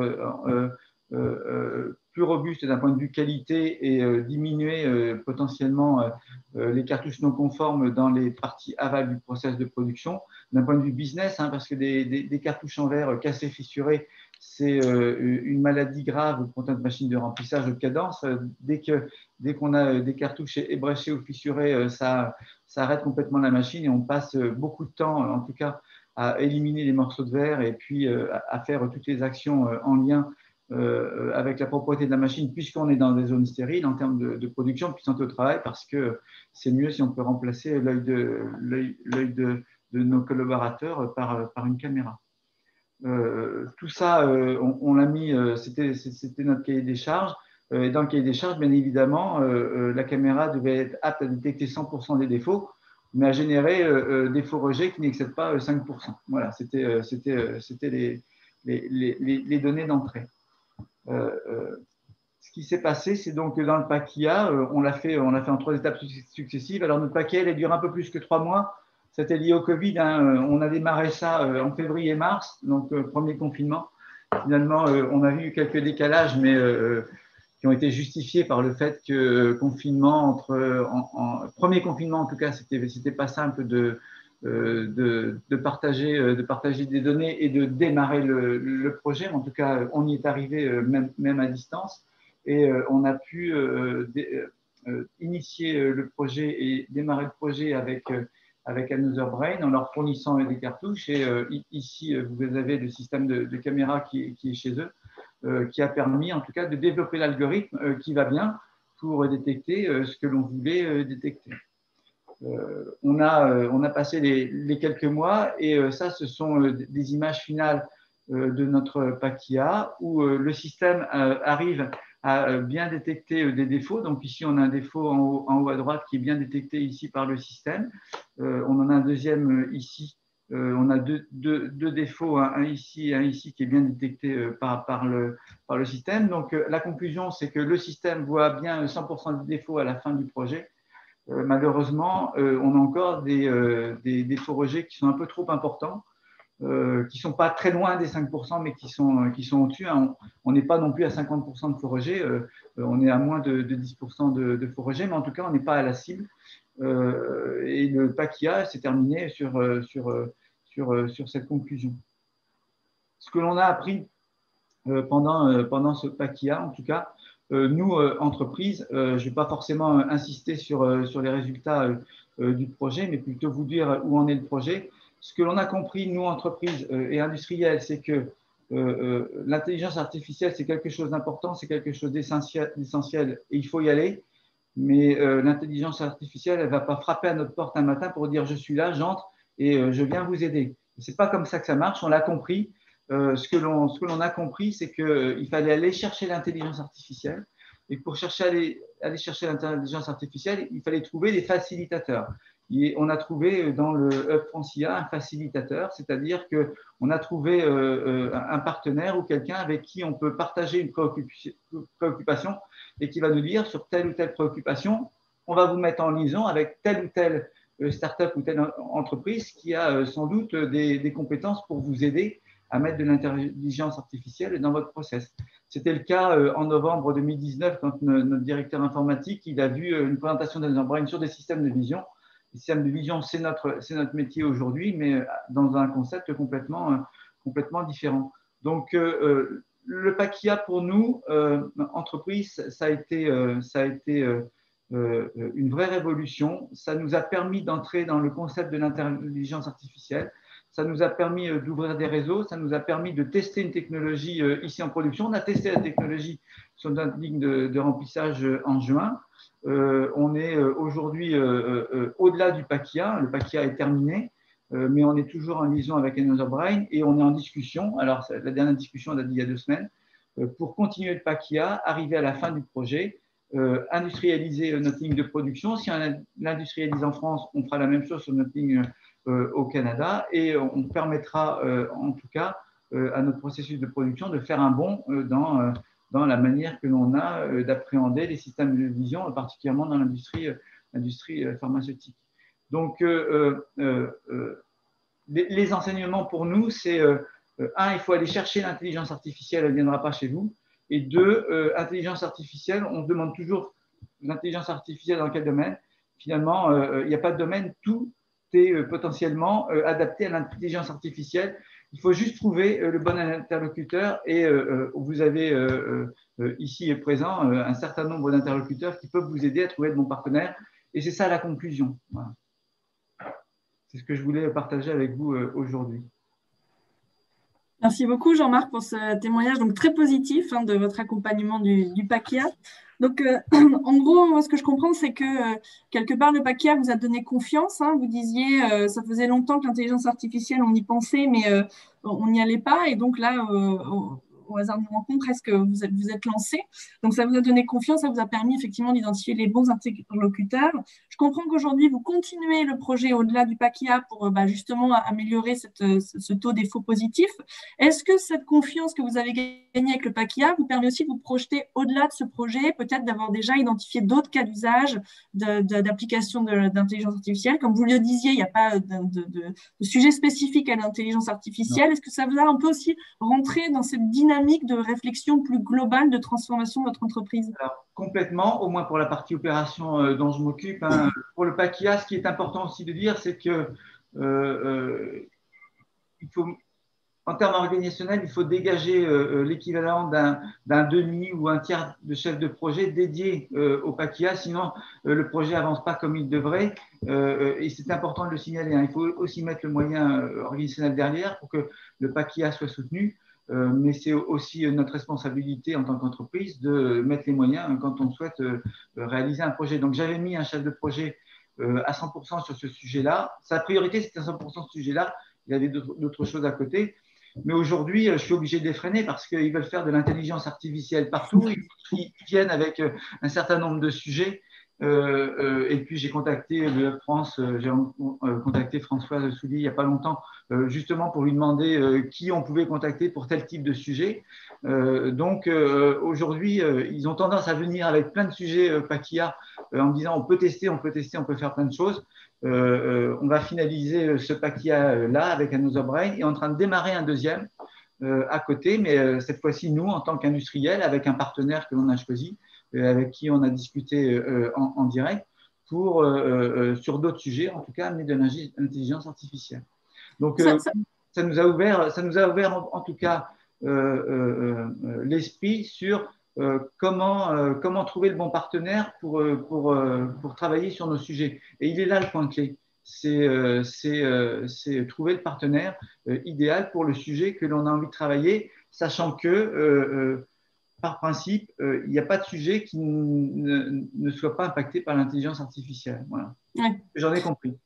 plus robuste d'un point de vue qualité et diminuer potentiellement les cartouches non conformes dans les parties aval du process de production. D'un point de vue business, hein, parce que des cartouches en verre cassées, fissurées, c'est une maladie grave pour notre machine de remplissage de cadence. Dès qu'on a des cartouches ébréchées ou fissurées, ça arrête complètement la machine et on passe beaucoup de temps, en tout cas, à éliminer les morceaux de verre et puis à faire toutes les actions en lien avec la propreté de la machine, puisqu'on est dans des zones stériles en termes de production, puis santé au travail, parce que c'est mieux si on peut remplacer l'œil de nos collaborateurs par une caméra. Tout ça, on l'a mis, c'était notre cahier des charges. Et dans le cahier des charges, bien évidemment, la caméra devait être apte à détecter 100% des défauts. mais à générer des faux rejets qui n'excèdent pas 5%. Voilà, c'était les données d'entrée. Ce qui s'est passé, c'est donc que dans le pack IA, on l'a fait en 3 étapes successives. Alors, notre paquet, elle dure un peu plus que 3 mois. C'était lié au Covid. Hein. On a démarré ça en février et mars, donc premier confinement. Finalement, on a eu quelques décalages, mais qui ont été justifiés par le fait que confinement premier confinement, en tout cas, c'était pas simple de partager des données et de démarrer le projet. En tout cas, on y est arrivé même à distance. Et on a pu initier le projet et démarrer le projet avec Another Brain en leur fournissant des cartouches. Et ici, vous avez le système de caméra qui est chez eux, qui a permis en tout cas de développer l'algorithme qui va bien pour détecter ce que l'on voulait détecter. On a passé les quelques mois et ça, ce sont des images finales de notre pack IA où le système arrive à bien détecter des défauts. Donc ici, on a un défaut en haut à droite qui est bien détecté ici par le système. On en a un deuxième ici. On a deux défauts, un ici et un ici qui est bien détecté par le système. Donc la conclusion, c'est que le système voit bien 100% des défauts à la fin du projet. Malheureusement, on a encore des faux rejets qui sont un peu trop importants. Qui ne sont pas très loin des 5%, mais qui sont au-dessus. Hein. On n'est pas non plus à 50% de faux rejets, on est à moins de 10% de faux rejets, mais en tout cas, on n'est pas à la cible. Et le pack IA s'est terminé sur cette conclusion. Ce que l'on a appris pendant ce pack IA, en tout cas, nous, entreprises, je ne vais pas forcément insister sur les résultats du projet, mais plutôt vous dire où en est le projet. Ce que l'on a compris, nous, entreprises et industriels, c'est que l'intelligence artificielle, c'est quelque chose d'important, c'est quelque chose d'essentiel et il faut y aller. Mais l'intelligence artificielle, elle ne va pas frapper à notre porte un matin pour dire « je suis là, j'entre et je viens vous aider ». Ce n'est pas comme ça que ça marche, on l'a compris. Ce que l'on a compris, c'est qu'il fallait aller chercher l'intelligence artificielle. Et pour aller chercher l'intelligence artificielle, il fallait trouver des facilitateurs. Et on a trouvé dans le Hub France IA un facilitateur, c'est-à-dire qu'on a trouvé un partenaire ou quelqu'un avec qui on peut partager une préoccupation et qui va nous dire sur telle ou telle préoccupation, on va vous mettre en liaison avec telle ou telle start-up ou telle entreprise qui a sans doute des compétences pour vous aider à mettre de l'intelligence artificielle dans votre process. C'était le cas en novembre 2019 quand notre directeur informatique il a vu une présentation d'Another Brain sur des systèmes de vision. Les systèmes de vision, c'est notre métier aujourd'hui, mais dans un concept complètement différent. Donc, le pack IA pour nous, entreprise, ça a été une vraie révolution. Ça nous a permis d'entrer dans le concept de l'intelligence artificielle. Ça nous a permis d'ouvrir des réseaux. Ça nous a permis de tester une technologie ici en production. On a testé la technologie sur notre ligne de remplissage en juin. On est aujourd'hui au-delà du pack IA. Le pack IA est terminé, mais on est toujours en liaison avec Another Brain et on est en discussion. Alors, la dernière discussion date d'il y a 2 semaines pour continuer le pack IA, arriver à la fin du projet, industrialiser notre ligne de production. Si on l'industrialise en France, on fera la même chose sur notre ligne au Canada et on permettra en tout cas à notre processus de production de faire un bond dans la manière que l'on a d'appréhender les systèmes de vision, particulièrement dans l'industrie pharmaceutique. Donc, les enseignements pour nous, c'est un, il faut aller chercher l'intelligence artificielle, elle ne viendra pas chez vous. Et 2, intelligence artificielle, on se demande toujours l'intelligence artificielle dans quel domaine. Finalement, il n'y a pas de domaine, tout est potentiellement adapté à l'intelligence artificielle. Il faut juste trouver le bon interlocuteur et vous avez ici et présent un certain nombre d'interlocuteurs qui peuvent vous aider à trouver de bons partenaires. Et c'est ça la conclusion. Voilà. C'est ce que je voulais partager avec vous aujourd'hui. Merci beaucoup Jean-Marc pour ce témoignage donc très positif de votre accompagnement du pack IA. Donc, en gros, moi, ce que je comprends, c'est que quelque part, le pack IA vous a donné confiance. Vous disiez, ça faisait longtemps que l'intelligence artificielle, on y pensait, mais on n'y allait pas. Et donc là, au hasard d'une rencontre, est-ce que vous êtes lancé? Donc, ça vous a donné confiance, ça vous a permis effectivement d'identifier les bons interlocuteurs. Je comprends qu'aujourd'hui, vous continuez le projet au-delà du PACIA pour justement améliorer ce taux des faux positifs. Est-ce que cette confiance que vous avez gagnée avec le PACIA vous permet aussi de vous projeter au-delà de ce projet, peut-être d'avoir déjà identifié d'autres cas d'usage d'application d'intelligence artificielle? Comme vous le disiez, il n'y a pas de sujet spécifique à l'intelligence artificielle. Est-ce que ça vous a un peu aussi rentré dans cette dynamique de réflexion plus globale de transformation de votre entreprise? Alors, complètement, au moins pour la partie opération dont je m'occupe. Hein. Pour le PACIA, ce qui est important aussi de dire, c'est que il faut, en termes organisationnels, il faut dégager l'équivalent d'un demi ou un tiers de chef de projet dédié au PACIA, sinon le projet n'avance pas comme il devrait. Et c'est important de le signaler. Hein. Il faut aussi mettre le moyen organisationnel derrière pour que le PACIA soit soutenu. Mais c'est aussi notre responsabilité en tant qu'entreprise de mettre les moyens quand on souhaite réaliser un projet. Donc, j'avais mis un chef de projet à 100% sur ce sujet-là. Sa priorité, c'était à 100% ce sujet-là. Il y avait d'autres choses à côté. Mais aujourd'hui, je suis obligé de les freiner parce qu'ils veulent faire de l'intelligence artificielle partout. Ils viennent avec un certain nombre de sujets. Et puis, j'ai contacté le Hub France, j'ai contacté Françoise Soulier il n'y a pas longtemps, justement pour lui demander qui on pouvait contacter pour tel type de sujet. Donc, aujourd'hui, ils ont tendance à venir avec plein de sujets PACIA en me disant on peut tester, on peut faire plein de choses. On va finaliser ce PACIA-là avec Another Brain et on est en train de démarrer un deuxième à côté, mais cette fois-ci, nous, en tant qu'industriels, avec un partenaire que l'on a choisi, avec qui on a discuté en direct sur d'autres sujets, en tout cas, mais de l'intelligence artificielle. Donc, ça nous a ouvert en tout cas l'esprit sur comment trouver le bon partenaire pour travailler sur nos sujets. Et il est là le point clé. C'est trouver le partenaire idéal pour le sujet que l'on a envie de travailler, sachant que par principe, il n'y a pas de sujet qui ne soit pas impacté par l'intelligence artificielle. Voilà. Ouais. J'en ai compris.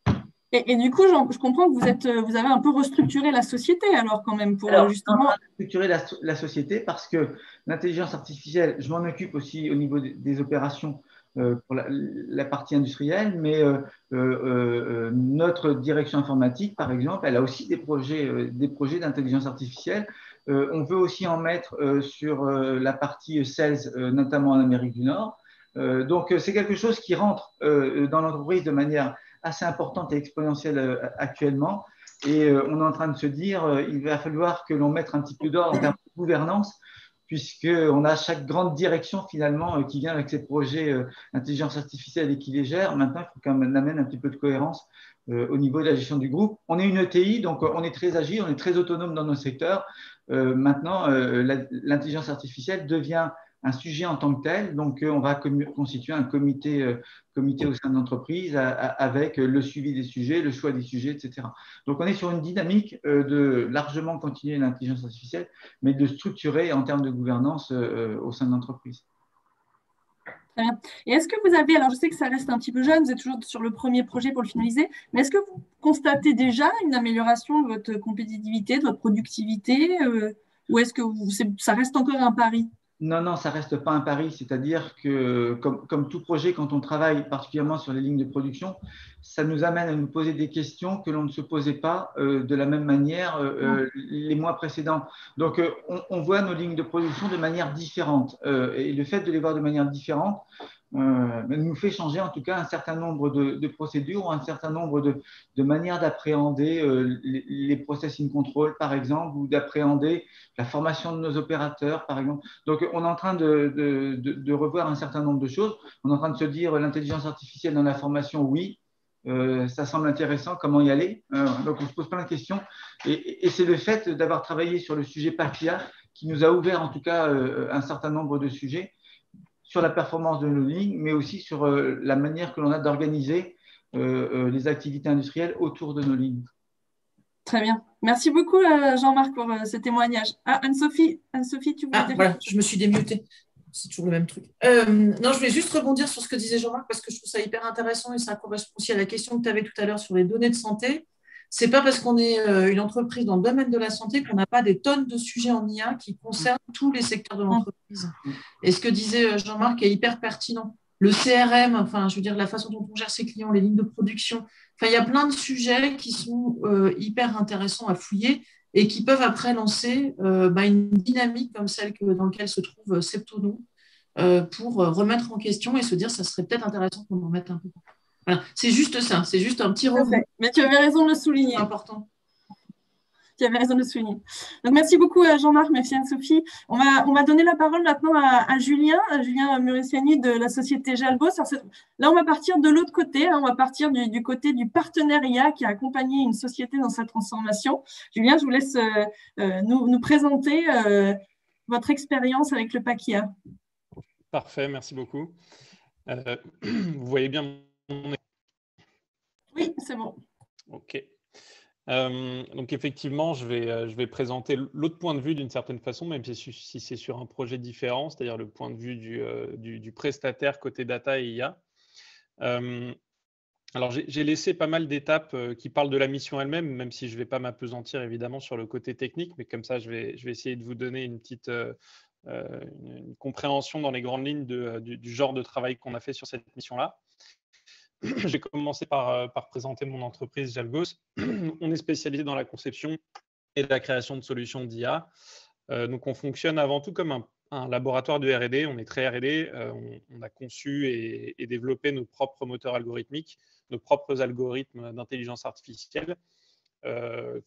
Et du coup, je comprends que vous avez un peu restructuré la société alors quand même pour justement… Restructurer la société parce que l'intelligence artificielle, je m'en occupe aussi au niveau des opérations pour la partie industrielle, mais notre direction informatique, par exemple, elle a aussi des projets d'intelligence artificielle. On veut aussi en mettre sur la partie sales, notamment en Amérique du Nord. Donc, c'est quelque chose qui rentre dans l'entreprise de manière assez importante et exponentielle actuellement. Et on est en train de se dire il va falloir que l'on mette un petit peu d'ordre en termes de gouvernance, puisqu'on a chaque grande direction finalement qui vient avec ses projets d'intelligence artificielle et qui les gère. Maintenant, il faut qu'on amène un petit peu de cohérence au niveau de la gestion du groupe. On est une ETI, donc on est très agile, on est très autonome dans nos secteurs. Maintenant, l'intelligence artificielle devient un sujet en tant que tel, donc on va constituer un comité au sein de l'entreprise avec le suivi des sujets, le choix des sujets, etc. Donc on est sur une dynamique de largement continuer l'intelligence artificielle, mais de structurer en termes de gouvernance au sein de l'entreprise. Très bien. Et est-ce que vous avez, alors je sais que ça reste un petit peu jeune, vous êtes toujours sur le premier projet pour le finaliser, mais est-ce que vous constatez déjà une amélioration de votre compétitivité, de votre productivité, ou est-ce que ça reste encore un pari? Non, ça ne reste pas un pari, c'est-à-dire que comme tout projet, quand on travaille particulièrement sur les lignes de production, ça nous amène à nous poser des questions que l'on ne se posait pas de la même manière les mois précédents. Donc, on voit nos lignes de production de manière différente et le fait de les voir de manière différente nous fait changer en tout cas un certain nombre de procédures ou un certain nombre de manières d'appréhender les processing control, par exemple, ou d'appréhender la formation de nos opérateurs, par exemple. Donc, on est en train de revoir un certain nombre de choses. On est en train de se dire l'intelligence artificielle dans la formation, oui, ça semble intéressant, comment y aller. Donc, on se pose plein de questions. Et c'est le fait d'avoir travaillé sur le sujet PACIA qui nous a ouvert en tout cas un certain nombre de sujets sur la performance de nos lignes, mais aussi sur la manière que l'on a d'organiser les activités industrielles autour de nos lignes. Très bien. Merci beaucoup, Jean-Marc, pour ce témoignage. Ah, Anne-Sophie, tu voulais dire… Voilà, je me suis démutée. C'est toujours le même truc. Non, je voulais juste rebondir sur ce que disait Jean-Marc parce que je trouve ça hyper intéressant et ça correspond aussi à la question que tu avais tout à l'heure sur les données de santé. c'est pas parce qu'on est une entreprise dans le domaine de la santé qu'on n'a pas des tonnes de sujets en IA qui concernent tous les secteurs de l'entreprise. Et ce que disait Jean-Marc est hyper pertinent. Le CRM, enfin, je veux dire, la façon dont on gère ses clients, les lignes de production. Enfin, il y a plein de sujets qui sont hyper intéressants à fouiller et qui peuvent après lancer une dynamique comme celle dans laquelle se trouve Septono pour remettre en question et se dire ça serait peut-être intéressant qu'on en mette un peu. Voilà. C'est juste ça, c'est juste un petit revenu. Mais tu avais raison de le souligner. Important. Tu avais raison de le souligner. Donc, merci beaucoup Jean-Marc, merci Anne-Sophie. On va donner la parole maintenant à Julien Muriciani de la société Jalbos. Là, on va partir de l'autre côté, on va partir du côté du partenariat qui a accompagné une société dans sa transformation. Julien, je vous laisse nous présenter votre expérience avec le PACIA. Parfait, merci beaucoup. Vous voyez bien mon... Oui, c'est bon. OK. Donc effectivement, je vais présenter l'autre point de vue d'une certaine façon, même si c'est sur un projet différent, c'est-à-dire le point de vue du prestataire côté data et IA. Alors j'ai laissé pas mal d'étapes qui parlent de la mission elle-même, même si je ne vais pas m'appesantir évidemment sur le côté technique, mais comme ça je vais essayer de vous donner une petite une compréhension dans les grandes lignes du genre de travail qu'on a fait sur cette mission-là. J'ai commencé par présenter mon entreprise Jalbos. On est spécialisé dans la conception et la création de solutions d'IA. Donc, on fonctionne avant tout comme un laboratoire de R&D. On est très R&D. On a conçu et développé nos propres moteurs algorithmiques, nos propres algorithmes d'intelligence artificielle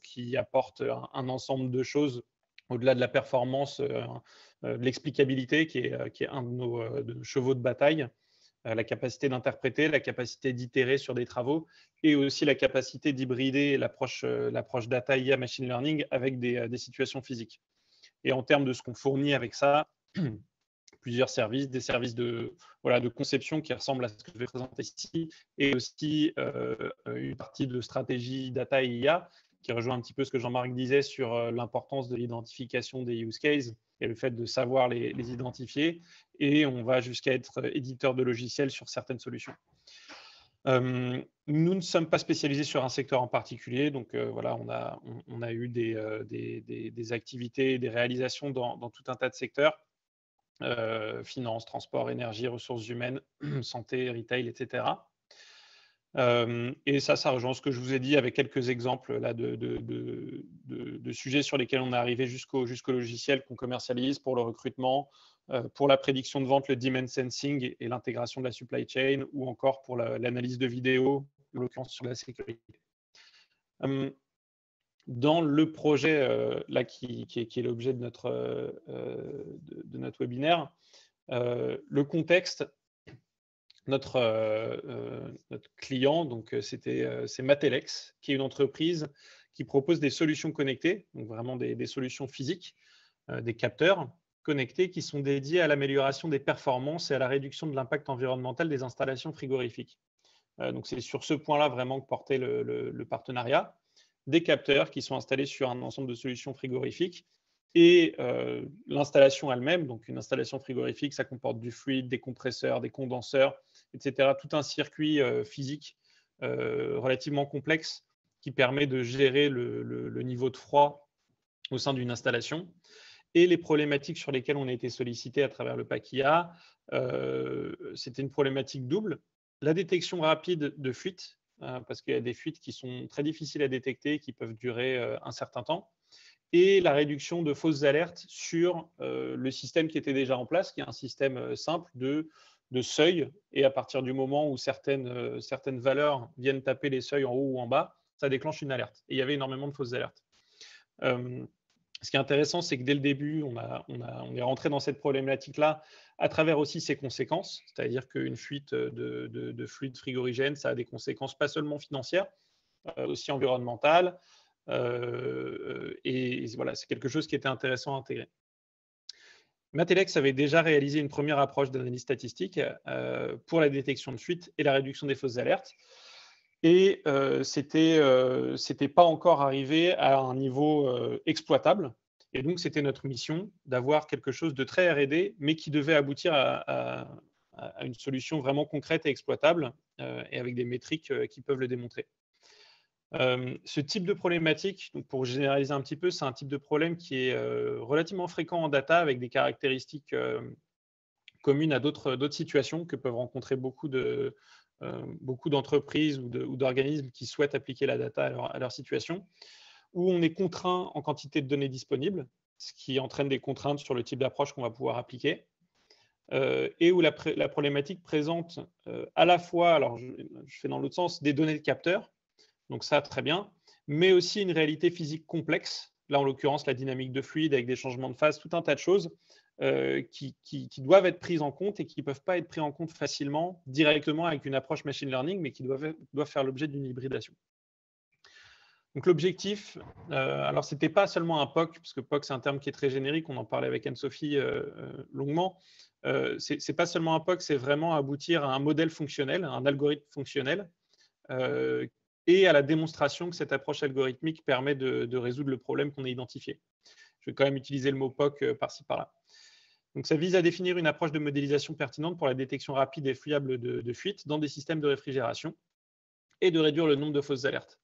qui apportent un ensemble de choses au-delà de la performance, de l'explicabilité qui est un de nos chevaux de bataille. La capacité d'interpréter, la capacité d'itérer sur des travaux et aussi la capacité d'hybrider l'approche data IA machine learning avec des situations physiques. Et en termes de ce qu'on fournit avec ça, plusieurs services, des services de conception qui ressemblent à ce que je vais présenter ici et aussi une partie de stratégie data et IA qui rejoint un petit peu ce que Jean-Marc disait sur l'importance de l'identification des use cases et le fait de savoir les identifier. Et on va jusqu'à être éditeur de logiciels sur certaines solutions. Nous ne sommes pas spécialisés sur un secteur en particulier, donc voilà, on a eu des activités, des réalisations dans tout un tas de secteurs, finance, transport, énergie, ressources humaines, santé, retail, etc. Et ça rejoint ce que je vous ai dit avec quelques exemples là, de sujets sur lesquels on est arrivé jusqu'au logiciel qu'on commercialise pour le recrutement, pour la prédiction de vente, le demand sensing et l'intégration de la supply chain, ou encore pour l'analyse de vidéos, en l'occurrence sur la sécurité. Dans le projet là, qui est l'objet de notre webinaire, le contexte, notre client, donc c'est Matelex, qui est une entreprise qui propose des solutions connectées, donc vraiment des solutions physiques, des capteurs connectés qui sont dédiés à l'amélioration des performances et à la réduction de l'impact environnemental des installations frigorifiques. Donc c'est sur ce point-là vraiment que portait le partenariat. Des capteurs qui sont installés sur un ensemble de solutions frigorifiques et l'installation elle-même, donc une installation frigorifique, ça comporte du fluide, des compresseurs, des condenseurs, etc. Tout un circuit physique relativement complexe qui permet de gérer le niveau de froid au sein d'une installation. Et les problématiques sur lesquelles on a été sollicité à travers le PACIA, c'était une problématique double. La détection rapide de fuites, parce qu'il y a des fuites qui sont très difficiles à détecter, qui peuvent durer un certain temps, et la réduction de fausses alertes sur le système qui était déjà en place, qui est un système simple de seuil, et à partir du moment où certaines valeurs viennent taper les seuils en haut ou en bas, ça déclenche une alerte. Et il y avait énormément de fausses alertes. Ce qui est intéressant, c'est que dès le début, on est rentré dans cette problématique-là à travers aussi ses conséquences, c'est-à-dire qu'une fuite de fluide frigorigène, ça a des conséquences pas seulement financières, aussi environnementales, et voilà, c'est quelque chose qui était intéressant à intégrer. Matelex avait déjà réalisé une première approche d'analyse statistique pour la détection de fuite et la réduction des fausses alertes. Et c'était pas encore arrivé à un niveau exploitable. Et donc, c'était notre mission d'avoir quelque chose de très R&D, mais qui devait aboutir à une solution vraiment concrète et exploitable, et avec des métriques qui peuvent le démontrer. Ce type de problématique, donc pour généraliser un petit peu, c'est un type de problème qui est relativement fréquent en data avec des caractéristiques communes à d'autres situations que peuvent rencontrer beaucoup d'entreprises ou d'organismes qui souhaitent appliquer la data à leur situation, où on est contraint en quantité de données disponibles, ce qui entraîne des contraintes sur le type d'approche qu'on va pouvoir appliquer, et où la problématique présente à la fois, alors je fais dans l'autre sens, des données de capteurs, donc ça, très bien, mais aussi une réalité physique complexe, là en l'occurrence la dynamique de fluide avec des changements de phase, tout un tas de choses qui doivent être prises en compte et qui ne peuvent pas être prises en compte facilement directement avec une approche machine learning, mais qui doivent faire l'objet d'une hybridation. Donc l'objectif, alors ce n'était pas seulement un POC, parce que POC c'est un terme qui est très générique, on en parlait avec Anne-Sophie longuement, ce n'est pas seulement un POC, c'est vraiment aboutir à un modèle fonctionnel, un algorithme fonctionnel, et à la démonstration que cette approche algorithmique permet de résoudre le problème qu'on a identifié. Je vais quand même utiliser le mot POC par-ci par-là. Donc ça vise à définir une approche de modélisation pertinente pour la détection rapide et fiable de fuites dans des systèmes de réfrigération et de réduire le nombre de fausses alertes.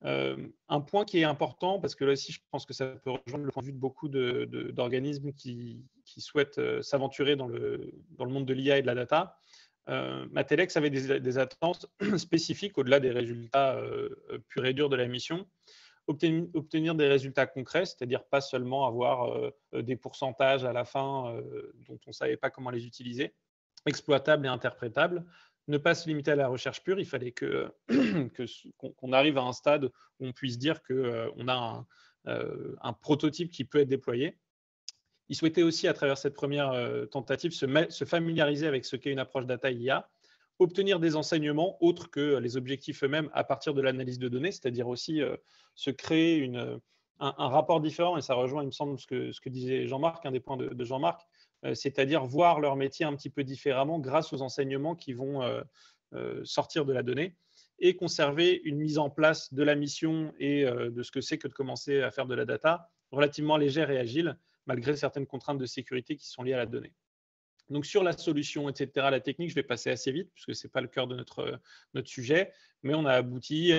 Un point qui est important, parce que là aussi je pense que ça peut rejoindre le point de vue de beaucoup d'organismes qui souhaitent s'aventurer dans le monde de l'IA et de la data, Matelex avait des attentes spécifiques au-delà des résultats purs et durs de la mission, obtenir des résultats concrets, c'est-à-dire pas seulement avoir des pourcentages à la fin dont on ne savait pas comment les utiliser, exploitables et interprétables, ne pas se limiter à la recherche pure, il fallait qu'on arrive à un stade où on puisse dire qu'on a un prototype qui peut être déployé. Il souhaitait aussi, à travers cette première tentative, se familiariser avec ce qu'est une approche data IA, obtenir des enseignements autres que les objectifs eux-mêmes à partir de l'analyse de données, c'est-à-dire aussi se créer un rapport différent, et ça rejoint, il me semble, ce que disait Jean-Marc, un des points de Jean-Marc, c'est-à-dire voir leur métier un petit peu différemment grâce aux enseignements qui vont sortir de la donnée, et conserver une mise en place de la mission et de ce que c'est que de commencer à faire de la data relativement légère et agile, malgré certaines contraintes de sécurité qui sont liées à la donnée. Donc sur la solution, etc., la technique, je vais passer assez vite, puisque ce n'est pas le cœur de notre sujet, mais on a abouti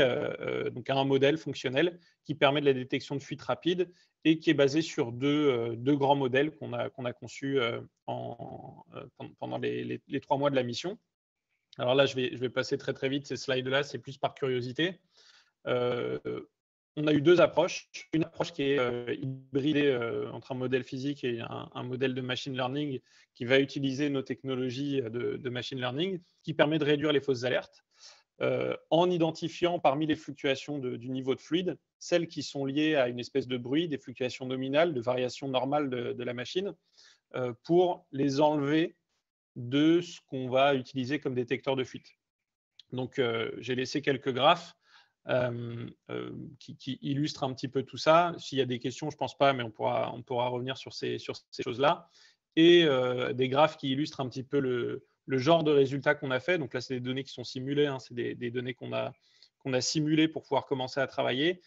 donc à un modèle fonctionnel qui permet de la détection de fuites rapides et qui est basé sur deux grands modèles qu'on a conçus pendant les 3 mois de la mission. Alors là, je vais passer très très vite ces slides-là, c'est plus par curiosité. On a eu 2 approches. Une approche qui est hybridée entre un modèle physique et un modèle de machine learning qui va utiliser nos technologies de machine learning, qui permet de réduire les fausses alertes en identifiant parmi les fluctuations du niveau de fluide, celles qui sont liées à une espèce de bruit, des fluctuations nominales, de variations normales de la machine, pour les enlever de ce qu'on va utiliser comme détecteur de fuite. Donc, j'ai laissé quelques graphes qui illustre un petit peu tout ça. S'il y a des questions, je ne pense pas, mais on pourra revenir sur ces choses-là. Et des graphes qui illustrent un petit peu le genre de résultats qu'on a fait. Donc là, c'est des données qui sont simulées, hein, c'est des données qu'on a simulées pour pouvoir commencer à travailler.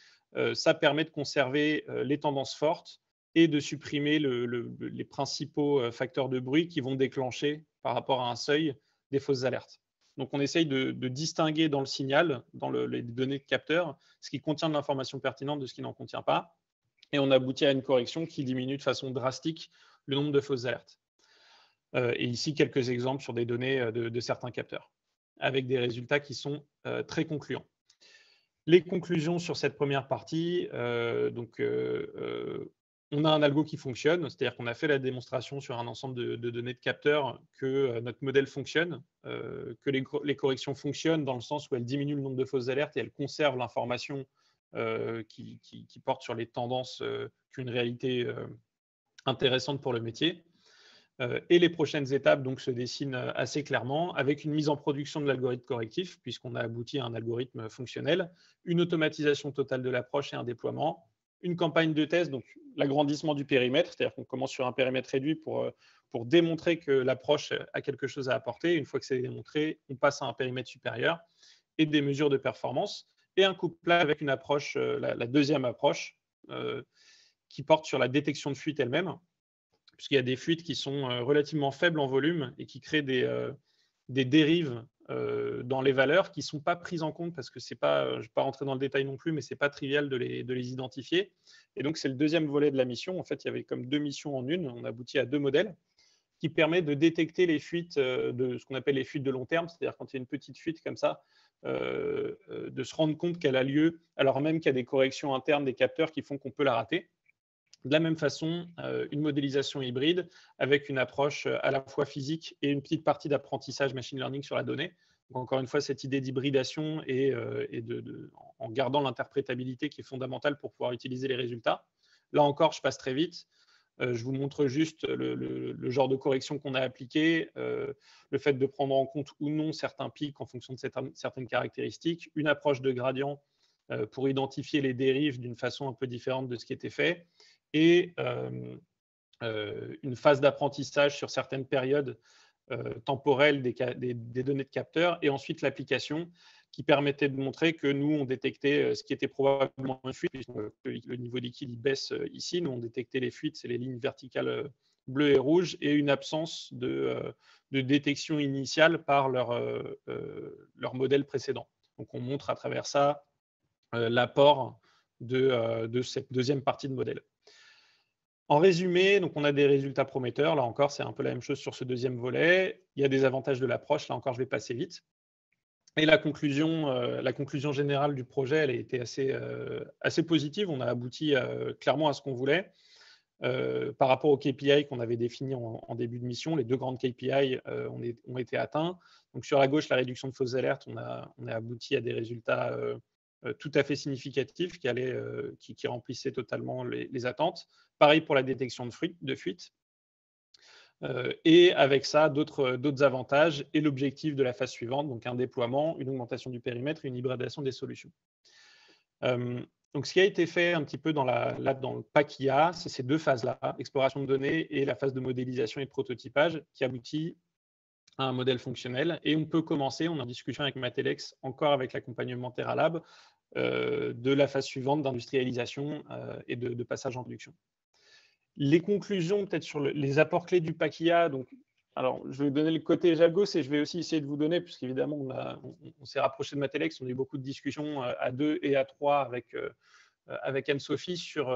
Ça permet de conserver les tendances fortes et de supprimer les principaux facteurs de bruit qui vont déclencher par rapport à un seuil des fausses alertes. Donc, on essaye de distinguer dans le signal, dans les données de capteurs, ce qui contient de l'information pertinente de ce qui n'en contient pas. Et on aboutit à une correction qui diminue de façon drastique le nombre de fausses alertes. Et ici, quelques exemples sur des données de certains capteurs, avec des résultats qui sont très concluants. Les conclusions sur cette première partie, on a un algo qui fonctionne, c'est-à-dire qu'on a fait la démonstration sur un ensemble de données de capteurs que notre modèle fonctionne, que les corrections fonctionnent dans le sens où elles diminuent le nombre de fausses alertes et elles conservent l'information qui porte sur les tendances qu'une réalité intéressante pour le métier. Et les prochaines étapes donc, se dessinent assez clairement avec une mise en production de l'algorithme correctif, puisqu'on a abouti à un algorithme fonctionnel, une automatisation totale de l'approche et un déploiement, une campagne de test, donc l'agrandissement du périmètre, c'est-à-dire qu'on commence sur un périmètre réduit pour démontrer que l'approche a quelque chose à apporter. Une fois que c'est démontré, on passe à un périmètre supérieur et des mesures de performance et un couplage avec une approche, la deuxième approche, qui porte sur la détection de fuite elle-même, puisqu'il y a des fuites qui sont relativement faibles en volume et qui créent des dérives dans les valeurs qui ne sont pas prises en compte parce que je ne vais pas rentrer dans le détail non plus, mais ce n'est pas trivial de les identifier. Et donc, c'est le deuxième volet de la mission. En fait, il y avait comme 2 missions en une. On aboutit à 2 modèles qui permettent de détecter les fuites de ce qu'on appelle les fuites de long terme, c'est-à-dire quand il y a une petite fuite comme ça, de se rendre compte qu'elle a lieu alors même qu'il y a des corrections internes des capteurs qui font qu'on peut la rater. De la même façon, une modélisation hybride avec une approche à la fois physique et une petite partie d'apprentissage machine learning sur la donnée. Donc, encore une fois, cette idée d'hybridation et en gardant l'interprétabilité qui est fondamentale pour pouvoir utiliser les résultats. Là encore, je passe très vite. Je vous montre juste le genre de correction qu'on a appliqué, le fait de prendre en compte ou non certains pics en fonction de certaines caractéristiques, une approche de gradient pour identifier les dérives d'une façon un peu différente de ce qui était fait, et une phase d'apprentissage sur certaines périodes temporelles des données de capteurs, et ensuite l'application qui permettait de montrer que nous, on détectait ce qui était probablement une fuite, puisque le niveau liquide il baisse ici. Nous, on détectait les fuites, c'est les lignes verticales bleues et rouges, et une absence de détection initiale par leur modèle précédent. Donc, on montre à travers ça l'apport de cette deuxième partie de modèle. En résumé, donc on a des résultats prometteurs. Là encore, c'est un peu la même chose sur ce deuxième volet. Il y a des avantages de l'approche. Là encore, je vais passer vite. Et la conclusion générale du projet, elle a été assez positive. On a abouti clairement à ce qu'on voulait. Par rapport aux KPI qu'on avait définis en début de mission, les 2 grandes KPI ont été atteints. Donc sur la gauche, la réduction de fausses alertes, on a abouti à des résultats tout à fait significatifs qui remplissaient totalement les attentes. Pareil pour la détection de fuite. Et avec ça, d'autres avantages et l'objectif de la phase suivante, donc un déploiement, une augmentation du périmètre et une hybridation des solutions. Donc, ce qui a été fait un petit peu dans le pack IA, c'est ces 2 phases-là, exploration de données et la phase de modélisation et de prototypage, qui aboutit à un modèle fonctionnel. Et on peut commencer, on est en discussion avec Matelex, encore avec l'accompagnement TerraLab, de la phase suivante d'industrialisation et de passage en production. Les conclusions, peut-être sur les apports clés du pack IA. Donc, alors, je vais vous donner le côté Jalgos et je vais aussi essayer de vous donner, puisqu'évidemment, on s'est rapproché de Matelex, on a eu beaucoup de discussions à 2 et à 3 avec Anne-Sophie sur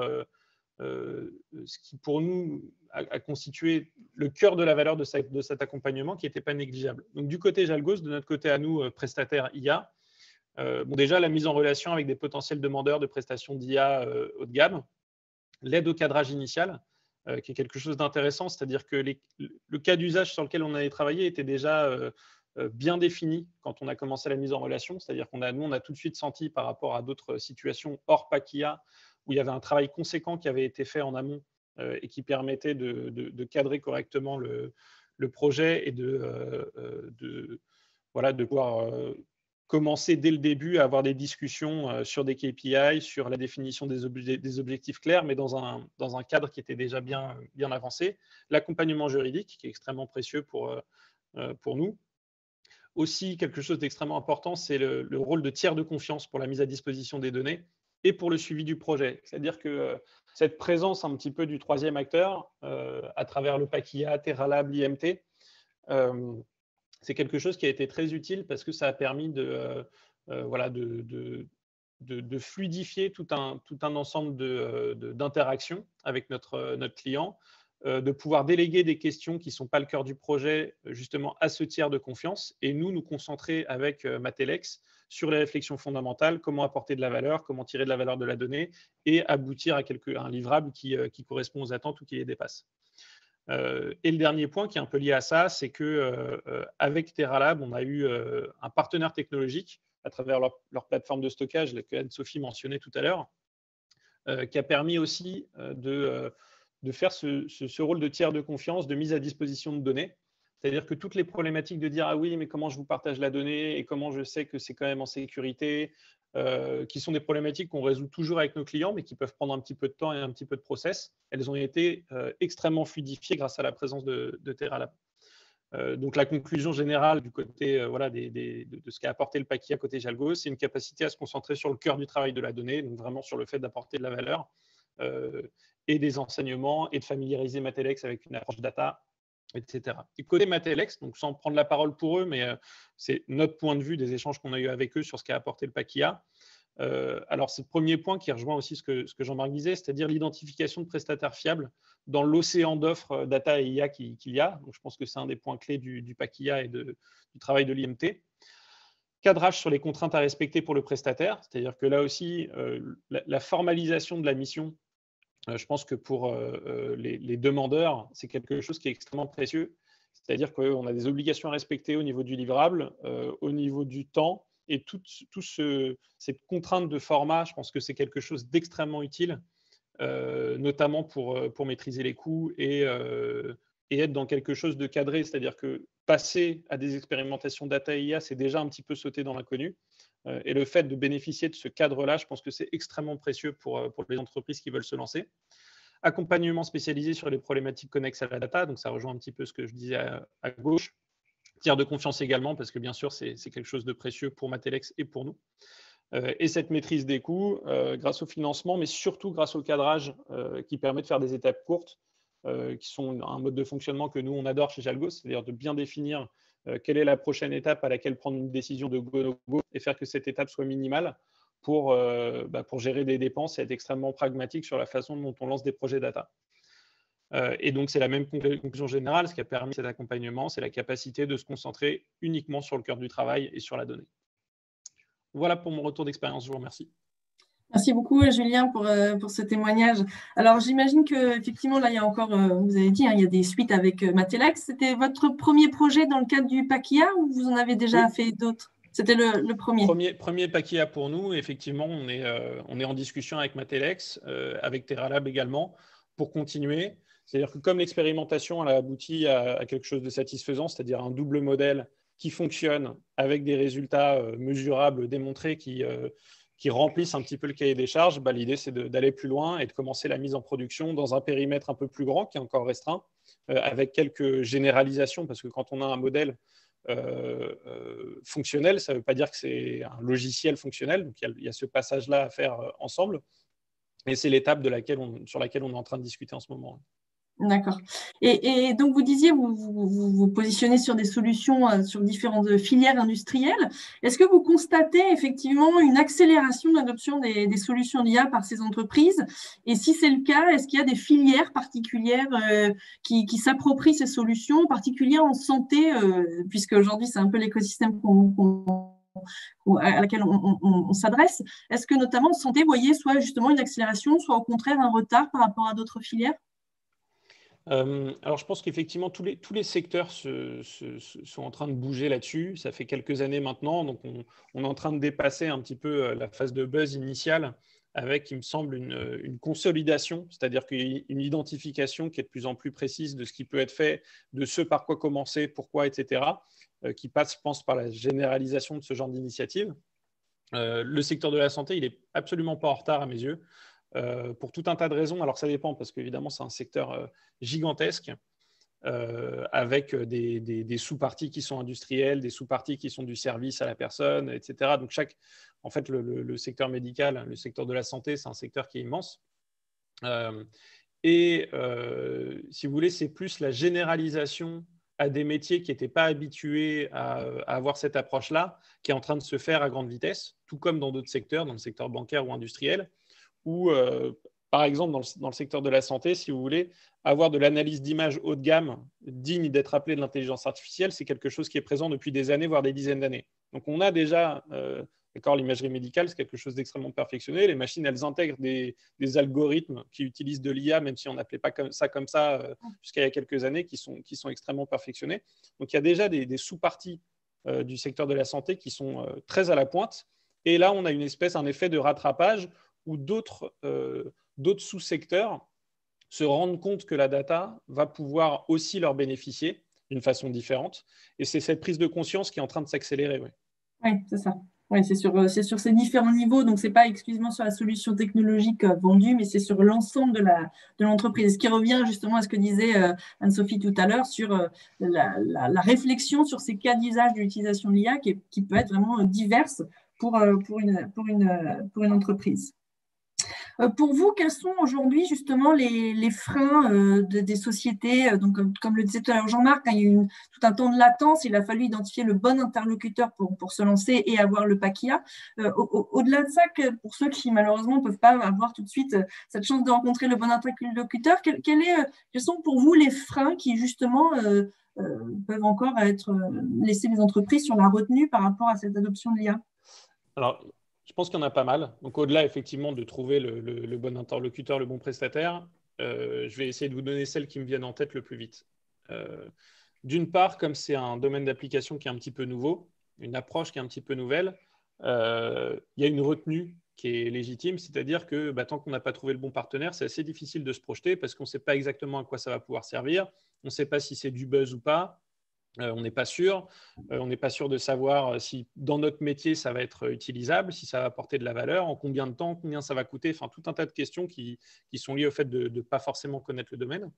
ce qui, pour nous, a constitué le cœur de la valeur de cet accompagnement qui n'était pas négligeable. Donc, du côté Jalgos, de notre côté à nous, prestataires IA, déjà, la mise en relation avec des potentiels demandeurs de prestations d'IA haut de gamme, l'aide au cadrage initial, qui est quelque chose d'intéressant, c'est-à-dire que le cas d'usage sur lequel on allait travailler était déjà bien défini quand on a commencé la mise en relation, c'est-à-dire qu'on a tout de suite senti par rapport à d'autres situations hors pack IA où il y avait un travail conséquent qui avait été fait en amont et qui permettait de cadrer correctement le projet et de pouvoir commencer dès le début à avoir des discussions sur des KPI, sur la définition des objectifs clairs, mais dans un cadre qui était déjà bien avancé. L'accompagnement juridique, qui est extrêmement précieux pour nous. Aussi, quelque chose d'extrêmement important, c'est le rôle de tiers de confiance pour la mise à disposition des données et pour le suivi du projet. C'est-à-dire que cette présence un petit peu du troisième acteur, à travers le pack IA, TerraLab, l'IMT, c'est quelque chose qui a été très utile parce que ça a permis de fluidifier tout un ensemble d'interactions avec notre client, de pouvoir déléguer des questions qui ne sont pas le cœur du projet justement à ce tiers de confiance et nous concentrer avec Matelex sur les réflexions fondamentales, comment apporter de la valeur, comment tirer de la valeur de la donnée et aboutir à un livrable qui correspond aux attentes ou qui les dépasse. Et le dernier point qui est un peu lié à ça, c'est qu'avec TerraLab, on a eu un partenaire technologique à travers leur plateforme de stockage que Anne-Sophie mentionnait tout à l'heure, qui a permis aussi de faire ce rôle de tiers de confiance, de mise à disposition de données. C'est-à-dire que toutes les problématiques de dire « Ah oui, mais comment je vous partage la donnée et comment je sais que c'est quand même en sécurité ?» qui sont des problématiques qu'on résout toujours avec nos clients, mais qui peuvent prendre un petit peu de temps et un petit peu de process. Elles ont été extrêmement fluidifiées grâce à la présence de TerraLab. Donc la conclusion générale du côté de ce qu'a apporté le pack IA côté Jalgos, c'est une capacité à se concentrer sur le cœur du travail de la donnée, donc vraiment sur le fait d'apporter de la valeur et des enseignements et de familiariser Matelex avec une approche data etc. Et côté Matelex, donc sans prendre la parole pour eux, mais c'est notre point de vue des échanges qu'on a eu avec eux sur ce qu'a apporté le pack IA. Alors, c'est le premier point qui rejoint aussi ce que Jean-Marc disait, c'est-à-dire l'identification de prestataires fiables dans l'océan d'offres data et IA qu'il y a. Donc, je pense que c'est un des points clés du pack IA et du travail de l'IMT. Cadrage sur les contraintes à respecter pour le prestataire, c'est-à-dire que là aussi, la formalisation de la mission, je pense que pour les demandeurs, c'est quelque chose qui est extrêmement précieux. C'est-à-dire qu'on a des obligations à respecter au niveau du livrable, au niveau du temps, et cette contrainte de format, je pense que c'est quelque chose d'extrêmement utile, notamment pour maîtriser les coûts et être dans quelque chose de cadré. C'est-à-dire que passer à des expérimentations data et IA, c'est déjà un petit peu sauter dans l'inconnu. Et le fait de bénéficier de ce cadre-là, je pense que c'est extrêmement précieux pour les entreprises qui veulent se lancer. Accompagnement spécialisé sur les problématiques connexes à la data, donc ça rejoint un petit peu ce que je disais à gauche. Tiers de confiance également, parce que bien sûr, c'est quelque chose de précieux pour Matelex et pour nous. Et cette maîtrise des coûts grâce au financement, mais surtout grâce au cadrage qui permet de faire des étapes courtes, qui sont un mode de fonctionnement que nous, on adore chez Jalgo, c'est-à-dire de bien définir quelle est la prochaine étape à laquelle prendre une décision de go et faire que cette étape soit minimale pour gérer des dépenses et être extrêmement pragmatique sur la façon dont on lance des projets data. Et donc, c'est la même conclusion générale. Ce qui a permis cet accompagnement, c'est la capacité de se concentrer uniquement sur le cœur du travail et sur la donnée. Voilà pour mon retour d'expérience. Je vous remercie. Merci beaucoup, Julien, pour ce témoignage. Alors, j'imagine qu'effectivement, là, il y a encore, vous avez dit, hein, il y a des suites avec Matelex. C'était votre premier projet dans le cadre du pack IA ou vous en avez déjà fait d'autres? C'était le premier. Premier pack IA pour nous. Effectivement, on est en discussion avec Matelex, avec TerraLab également, pour continuer. C'est-à-dire que comme l'expérimentation a abouti à quelque chose de satisfaisant, c'est-à-dire un double modèle qui fonctionne avec des résultats mesurables, démontrés, qui remplissent un petit peu le cahier des charges, l'idée c'est d'aller plus loin et de commencer la mise en production dans un périmètre un peu plus grand, qui est encore restreint, avec quelques généralisations, parce que quand on a un modèle fonctionnel, ça ne veut pas dire que c'est un logiciel fonctionnel, donc il y a ce passage-là à faire ensemble, et c'est l'étape sur laquelle on est en train de discuter en ce moment. D'accord. Et donc, vous disiez, vous positionnez sur des solutions sur différentes filières industrielles. Est-ce que vous constatez effectivement une accélération de l'adoption des solutions d'IA par ces entreprises? Et si c'est le cas, est-ce qu'il y a des filières particulières qui s'approprient ces solutions, en particulier en santé, puisque aujourd'hui, c'est un peu l'écosystème à laquelle on s'adresse? Est-ce que notamment en santé, vous voyez soit justement une accélération, soit au contraire un retard par rapport à d'autres filières? Alors, je pense qu'effectivement, tous les secteurs sont en train de bouger là-dessus. Ça fait quelques années maintenant, donc on est en train de dépasser un petit peu la phase de buzz initiale avec, il me semble, une consolidation, c'est-à-dire une identification qui est de plus en plus précise de ce qui peut être fait, de ce par quoi commencer, pourquoi, etc., qui passe, je pense, par la généralisation de ce genre d'initiative. Le secteur de la santé, il n'est absolument pas en retard à mes yeux. Pour tout un tas de raisons. Alors, ça dépend parce qu'évidemment, c'est un secteur gigantesque avec des sous-parties qui sont industrielles, des sous-parties qui sont du service à la personne, etc. Donc, en fait, le secteur médical, le secteur de la santé, c'est un secteur qui est immense. Si vous voulez, c'est plus la généralisation à des métiers qui n'étaient pas habitués à avoir cette approche-là qui est en train de se faire à grande vitesse, tout comme dans d'autres secteurs, dans le secteur bancaire ou industriel, ou par exemple dans le secteur de la santé, si vous voulez, avoir de l'analyse d'image haut de gamme digne d'être appelée de l'intelligence artificielle, c'est quelque chose qui est présent depuis des années, voire des dizaines d'années. Donc on a déjà, l'imagerie médicale, c'est quelque chose d'extrêmement perfectionné. Les machines, elles intègrent des algorithmes qui utilisent de l'IA, même si on n'appelait pas comme ça jusqu'à il y a quelques années, qui sont extrêmement perfectionnés. Donc il y a déjà des sous-parties du secteur de la santé qui sont très à la pointe. Et là, on a un effet de rattrapage où d'autres sous-secteurs se rendent compte que la data va pouvoir aussi leur bénéficier d'une façon différente. Et c'est cette prise de conscience qui est en train de s'accélérer. Oui, c'est ça. Oui, c'est sur ces différents niveaux. Donc, ce n'est pas exclusivement sur la solution technologique vendue, mais c'est sur l'ensemble de l'entreprise. Ce qui revient justement à ce que disait Anne-Sophie tout à l'heure sur la réflexion sur ces cas d'usage de l'utilisation de l'IA qui peut être vraiment diverse pour une entreprise. Pour vous, quels sont aujourd'hui justement les freins des sociétés? Donc, comme le disait tout à l'heure Jean-Marc, il y a eu tout un temps de latence, il a fallu identifier le bon interlocuteur pour se lancer et avoir le PACIA. Au-delà de ça, pour ceux qui malheureusement ne peuvent pas avoir tout de suite cette chance de rencontrer le bon interlocuteur, quels sont pour vous les freins qui justement peuvent encore laisser les entreprises sur la retenue par rapport à cette adoption de l'IA? Alors, je pense qu'il y en a pas mal. Donc, au-delà, effectivement, de trouver le bon interlocuteur, le bon prestataire, je vais essayer de vous donner celles qui me viennent en tête le plus vite. D'une part, comme c'est un domaine d'application qui est un petit peu nouveau, une approche qui est un petit peu nouvelle, il y a une retenue qui est légitime, c'est-à-dire que tant qu'on n'a pas trouvé le bon partenaire, c'est assez difficile de se projeter parce qu'on ne sait pas exactement à quoi ça va pouvoir servir, on ne sait pas si c'est du buzz ou pas. On n'est pas sûr. On n'est pas sûr de savoir si dans notre métier, ça va être utilisable, si ça va apporter de la valeur, en combien de temps, combien ça va coûter, enfin tout un tas de questions qui sont liées au fait de ne pas forcément connaître le domaine.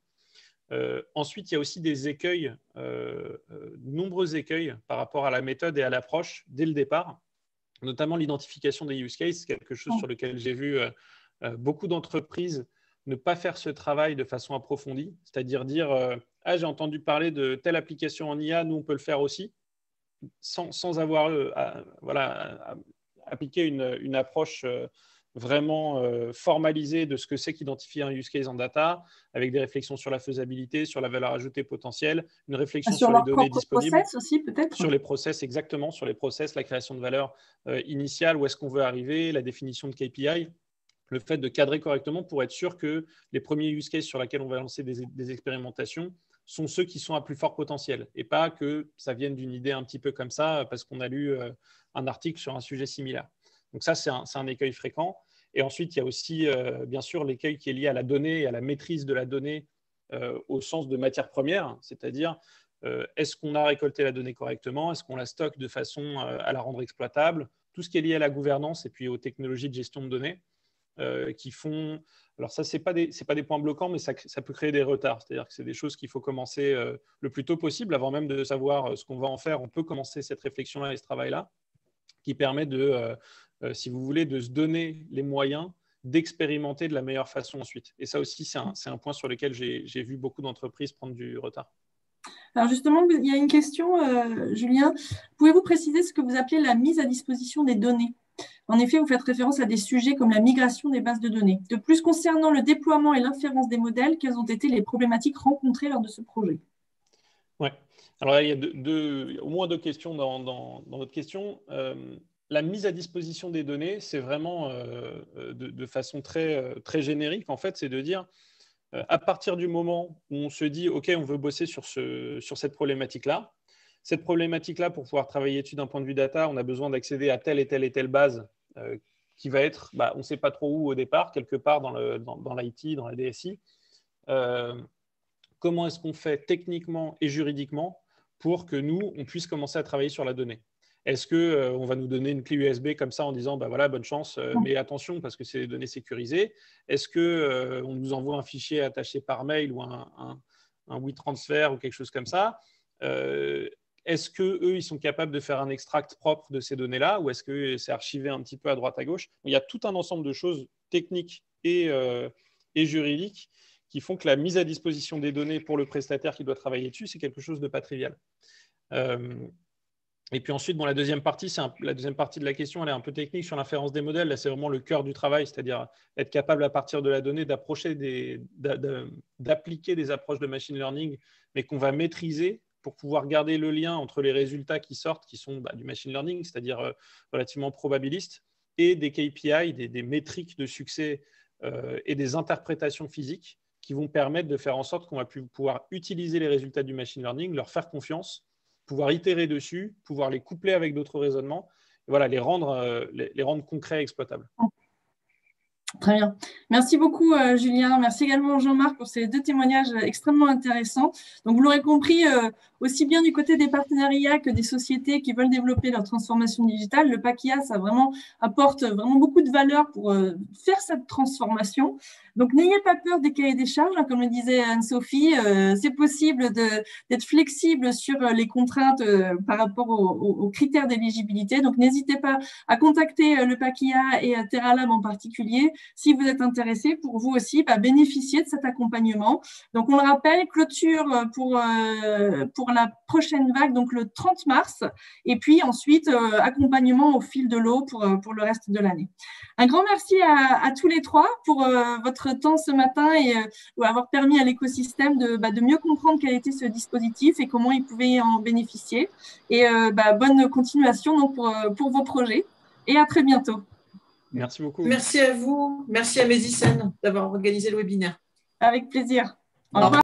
Ensuite, il y a aussi des écueils, nombreux écueils par rapport à la méthode et à l'approche dès le départ, notamment l'identification des use cases, quelque chose sur lequel j'ai vu beaucoup d'entreprises ne pas faire ce travail de façon approfondie, c'est-à-dire dire ah, j'ai entendu parler de telle application en IA, nous on peut le faire aussi, sans avoir appliqué une approche vraiment formalisée de ce que c'est qu'identifier un use case en data, avec des réflexions sur la faisabilité, sur la valeur ajoutée potentielle, une réflexion sur les données disponibles. Process aussi, peut-être. Sur les process, exactement, sur les process, la création de valeur initiale, où est-ce qu'on veut arriver, la définition de KPI. Le fait de cadrer correctement pour être sûr que les premiers use cases sur lesquels on va lancer des expérimentations sont ceux qui sont à plus fort potentiel et pas que ça vienne d'une idée un petit peu comme ça parce qu'on a lu un article sur un sujet similaire. Donc ça, c'est un écueil fréquent. Et ensuite, il y a aussi, bien sûr, l'écueil qui est lié à la donnée et à la maîtrise de la donnée au sens de matière première, c'est-à-dire est-ce qu'on a récolté la donnée correctement, est-ce qu'on la stocke de façon à la rendre exploitable, tout ce qui est lié à la gouvernance et puis aux technologies de gestion de données. Qui font… Alors ça, ce n'est pas des points bloquants, mais ça peut créer des retards. C'est-à-dire que c'est des choses qu'il faut commencer le plus tôt possible. Avant même de savoir ce qu'on va en faire, on peut commencer cette réflexion-là et ce travail-là qui permet si vous voulez, de se donner les moyens d'expérimenter de la meilleure façon ensuite. Et ça aussi, c'est un point sur lequel j'ai vu beaucoup d'entreprises prendre du retard. Alors justement, il y a une question, Julien. Pouvez-vous préciser ce que vous appelez la mise à disposition des données ? En effet, vous faites référence à des sujets comme la migration des bases de données. De plus, concernant le déploiement et l'inférence des modèles, quelles ont été les problématiques rencontrées lors de ce projet? Oui. Alors, il y a au moins deux questions dans votre question. La mise à disposition des données, c'est vraiment de façon très, très générique. En fait, c'est de dire, à partir du moment où on se dit, OK, on veut bosser sur cette problématique-là, cette problématique-là, pour pouvoir travailler dessus d'un point de vue data, on a besoin d'accéder à telle et telle et telle base qui va être, on ne sait pas trop où au départ, quelque part dans l'IT, dans la DSI. Comment est-ce qu'on fait techniquement et juridiquement pour que nous, on puisse commencer à travailler sur la donnée? Est-ce qu'on va nous donner une clé USB comme ça en disant, voilà, bonne chance, mais attention parce que c'est des données sécurisées? Est-ce qu'on nous envoie un fichier attaché par mail ou un WeTransfer ou quelque chose comme ça? Est-ce qu'eux, ils sont capables de faire un extract propre de ces données-là ou est-ce que c'est archivé un petit peu à droite à gauche? Il y a tout un ensemble de choses techniques et juridiques qui font que la mise à disposition des données pour le prestataire qui doit travailler dessus, c'est quelque chose de pas trivial. Et puis ensuite, la deuxième partie de la question, elle est un peu technique sur l'inférence des modèles. Là, c'est vraiment le cœur du travail, c'est-à-dire être capable à partir de la donnée d'appliquer des approches de machine learning, mais qu'on va maîtriser pour pouvoir garder le lien entre les résultats qui sortent, qui sont du machine learning, c'est-à-dire relativement probabilistes, et des KPI, des métriques de succès et des interprétations physiques qui vont permettre de faire en sorte qu'on va pouvoir utiliser les résultats du machine learning, leur faire confiance, pouvoir itérer dessus, pouvoir les coupler avec d'autres raisonnements, et voilà, les rendre concrets et exploitables. Très bien. Merci beaucoup, Julien. Merci également, Jean-Marc, pour ces deux témoignages extrêmement intéressants. Donc, vous l'aurez compris, aussi bien du côté des partenariats que des sociétés qui veulent développer leur transformation digitale, le PACIA, ça apporte vraiment beaucoup de valeur pour faire cette transformation. Donc, n'ayez pas peur des cahiers des charges, comme le disait Anne-Sophie. C'est possible d'être flexible sur les contraintes par rapport aux critères d'éligibilité. Donc, n'hésitez pas à contacter le PACIA et Terralab en particulier. si vous êtes intéressé, pour vous aussi bénéficier de cet accompagnement. Donc, on le rappelle, clôture pour la prochaine vague, donc le 30 mars, et puis ensuite, accompagnement au fil de l'eau pour le reste de l'année. Un grand merci à tous les trois pour votre temps ce matin et avoir permis à l'écosystème de mieux comprendre quel était ce dispositif et comment il pouvait en bénéficier. Et bonne continuation donc, pour vos projets. Et à très bientôt. Merci beaucoup. Merci à vous. Merci à Médicène d'avoir organisé le webinaire. Avec plaisir. Au revoir.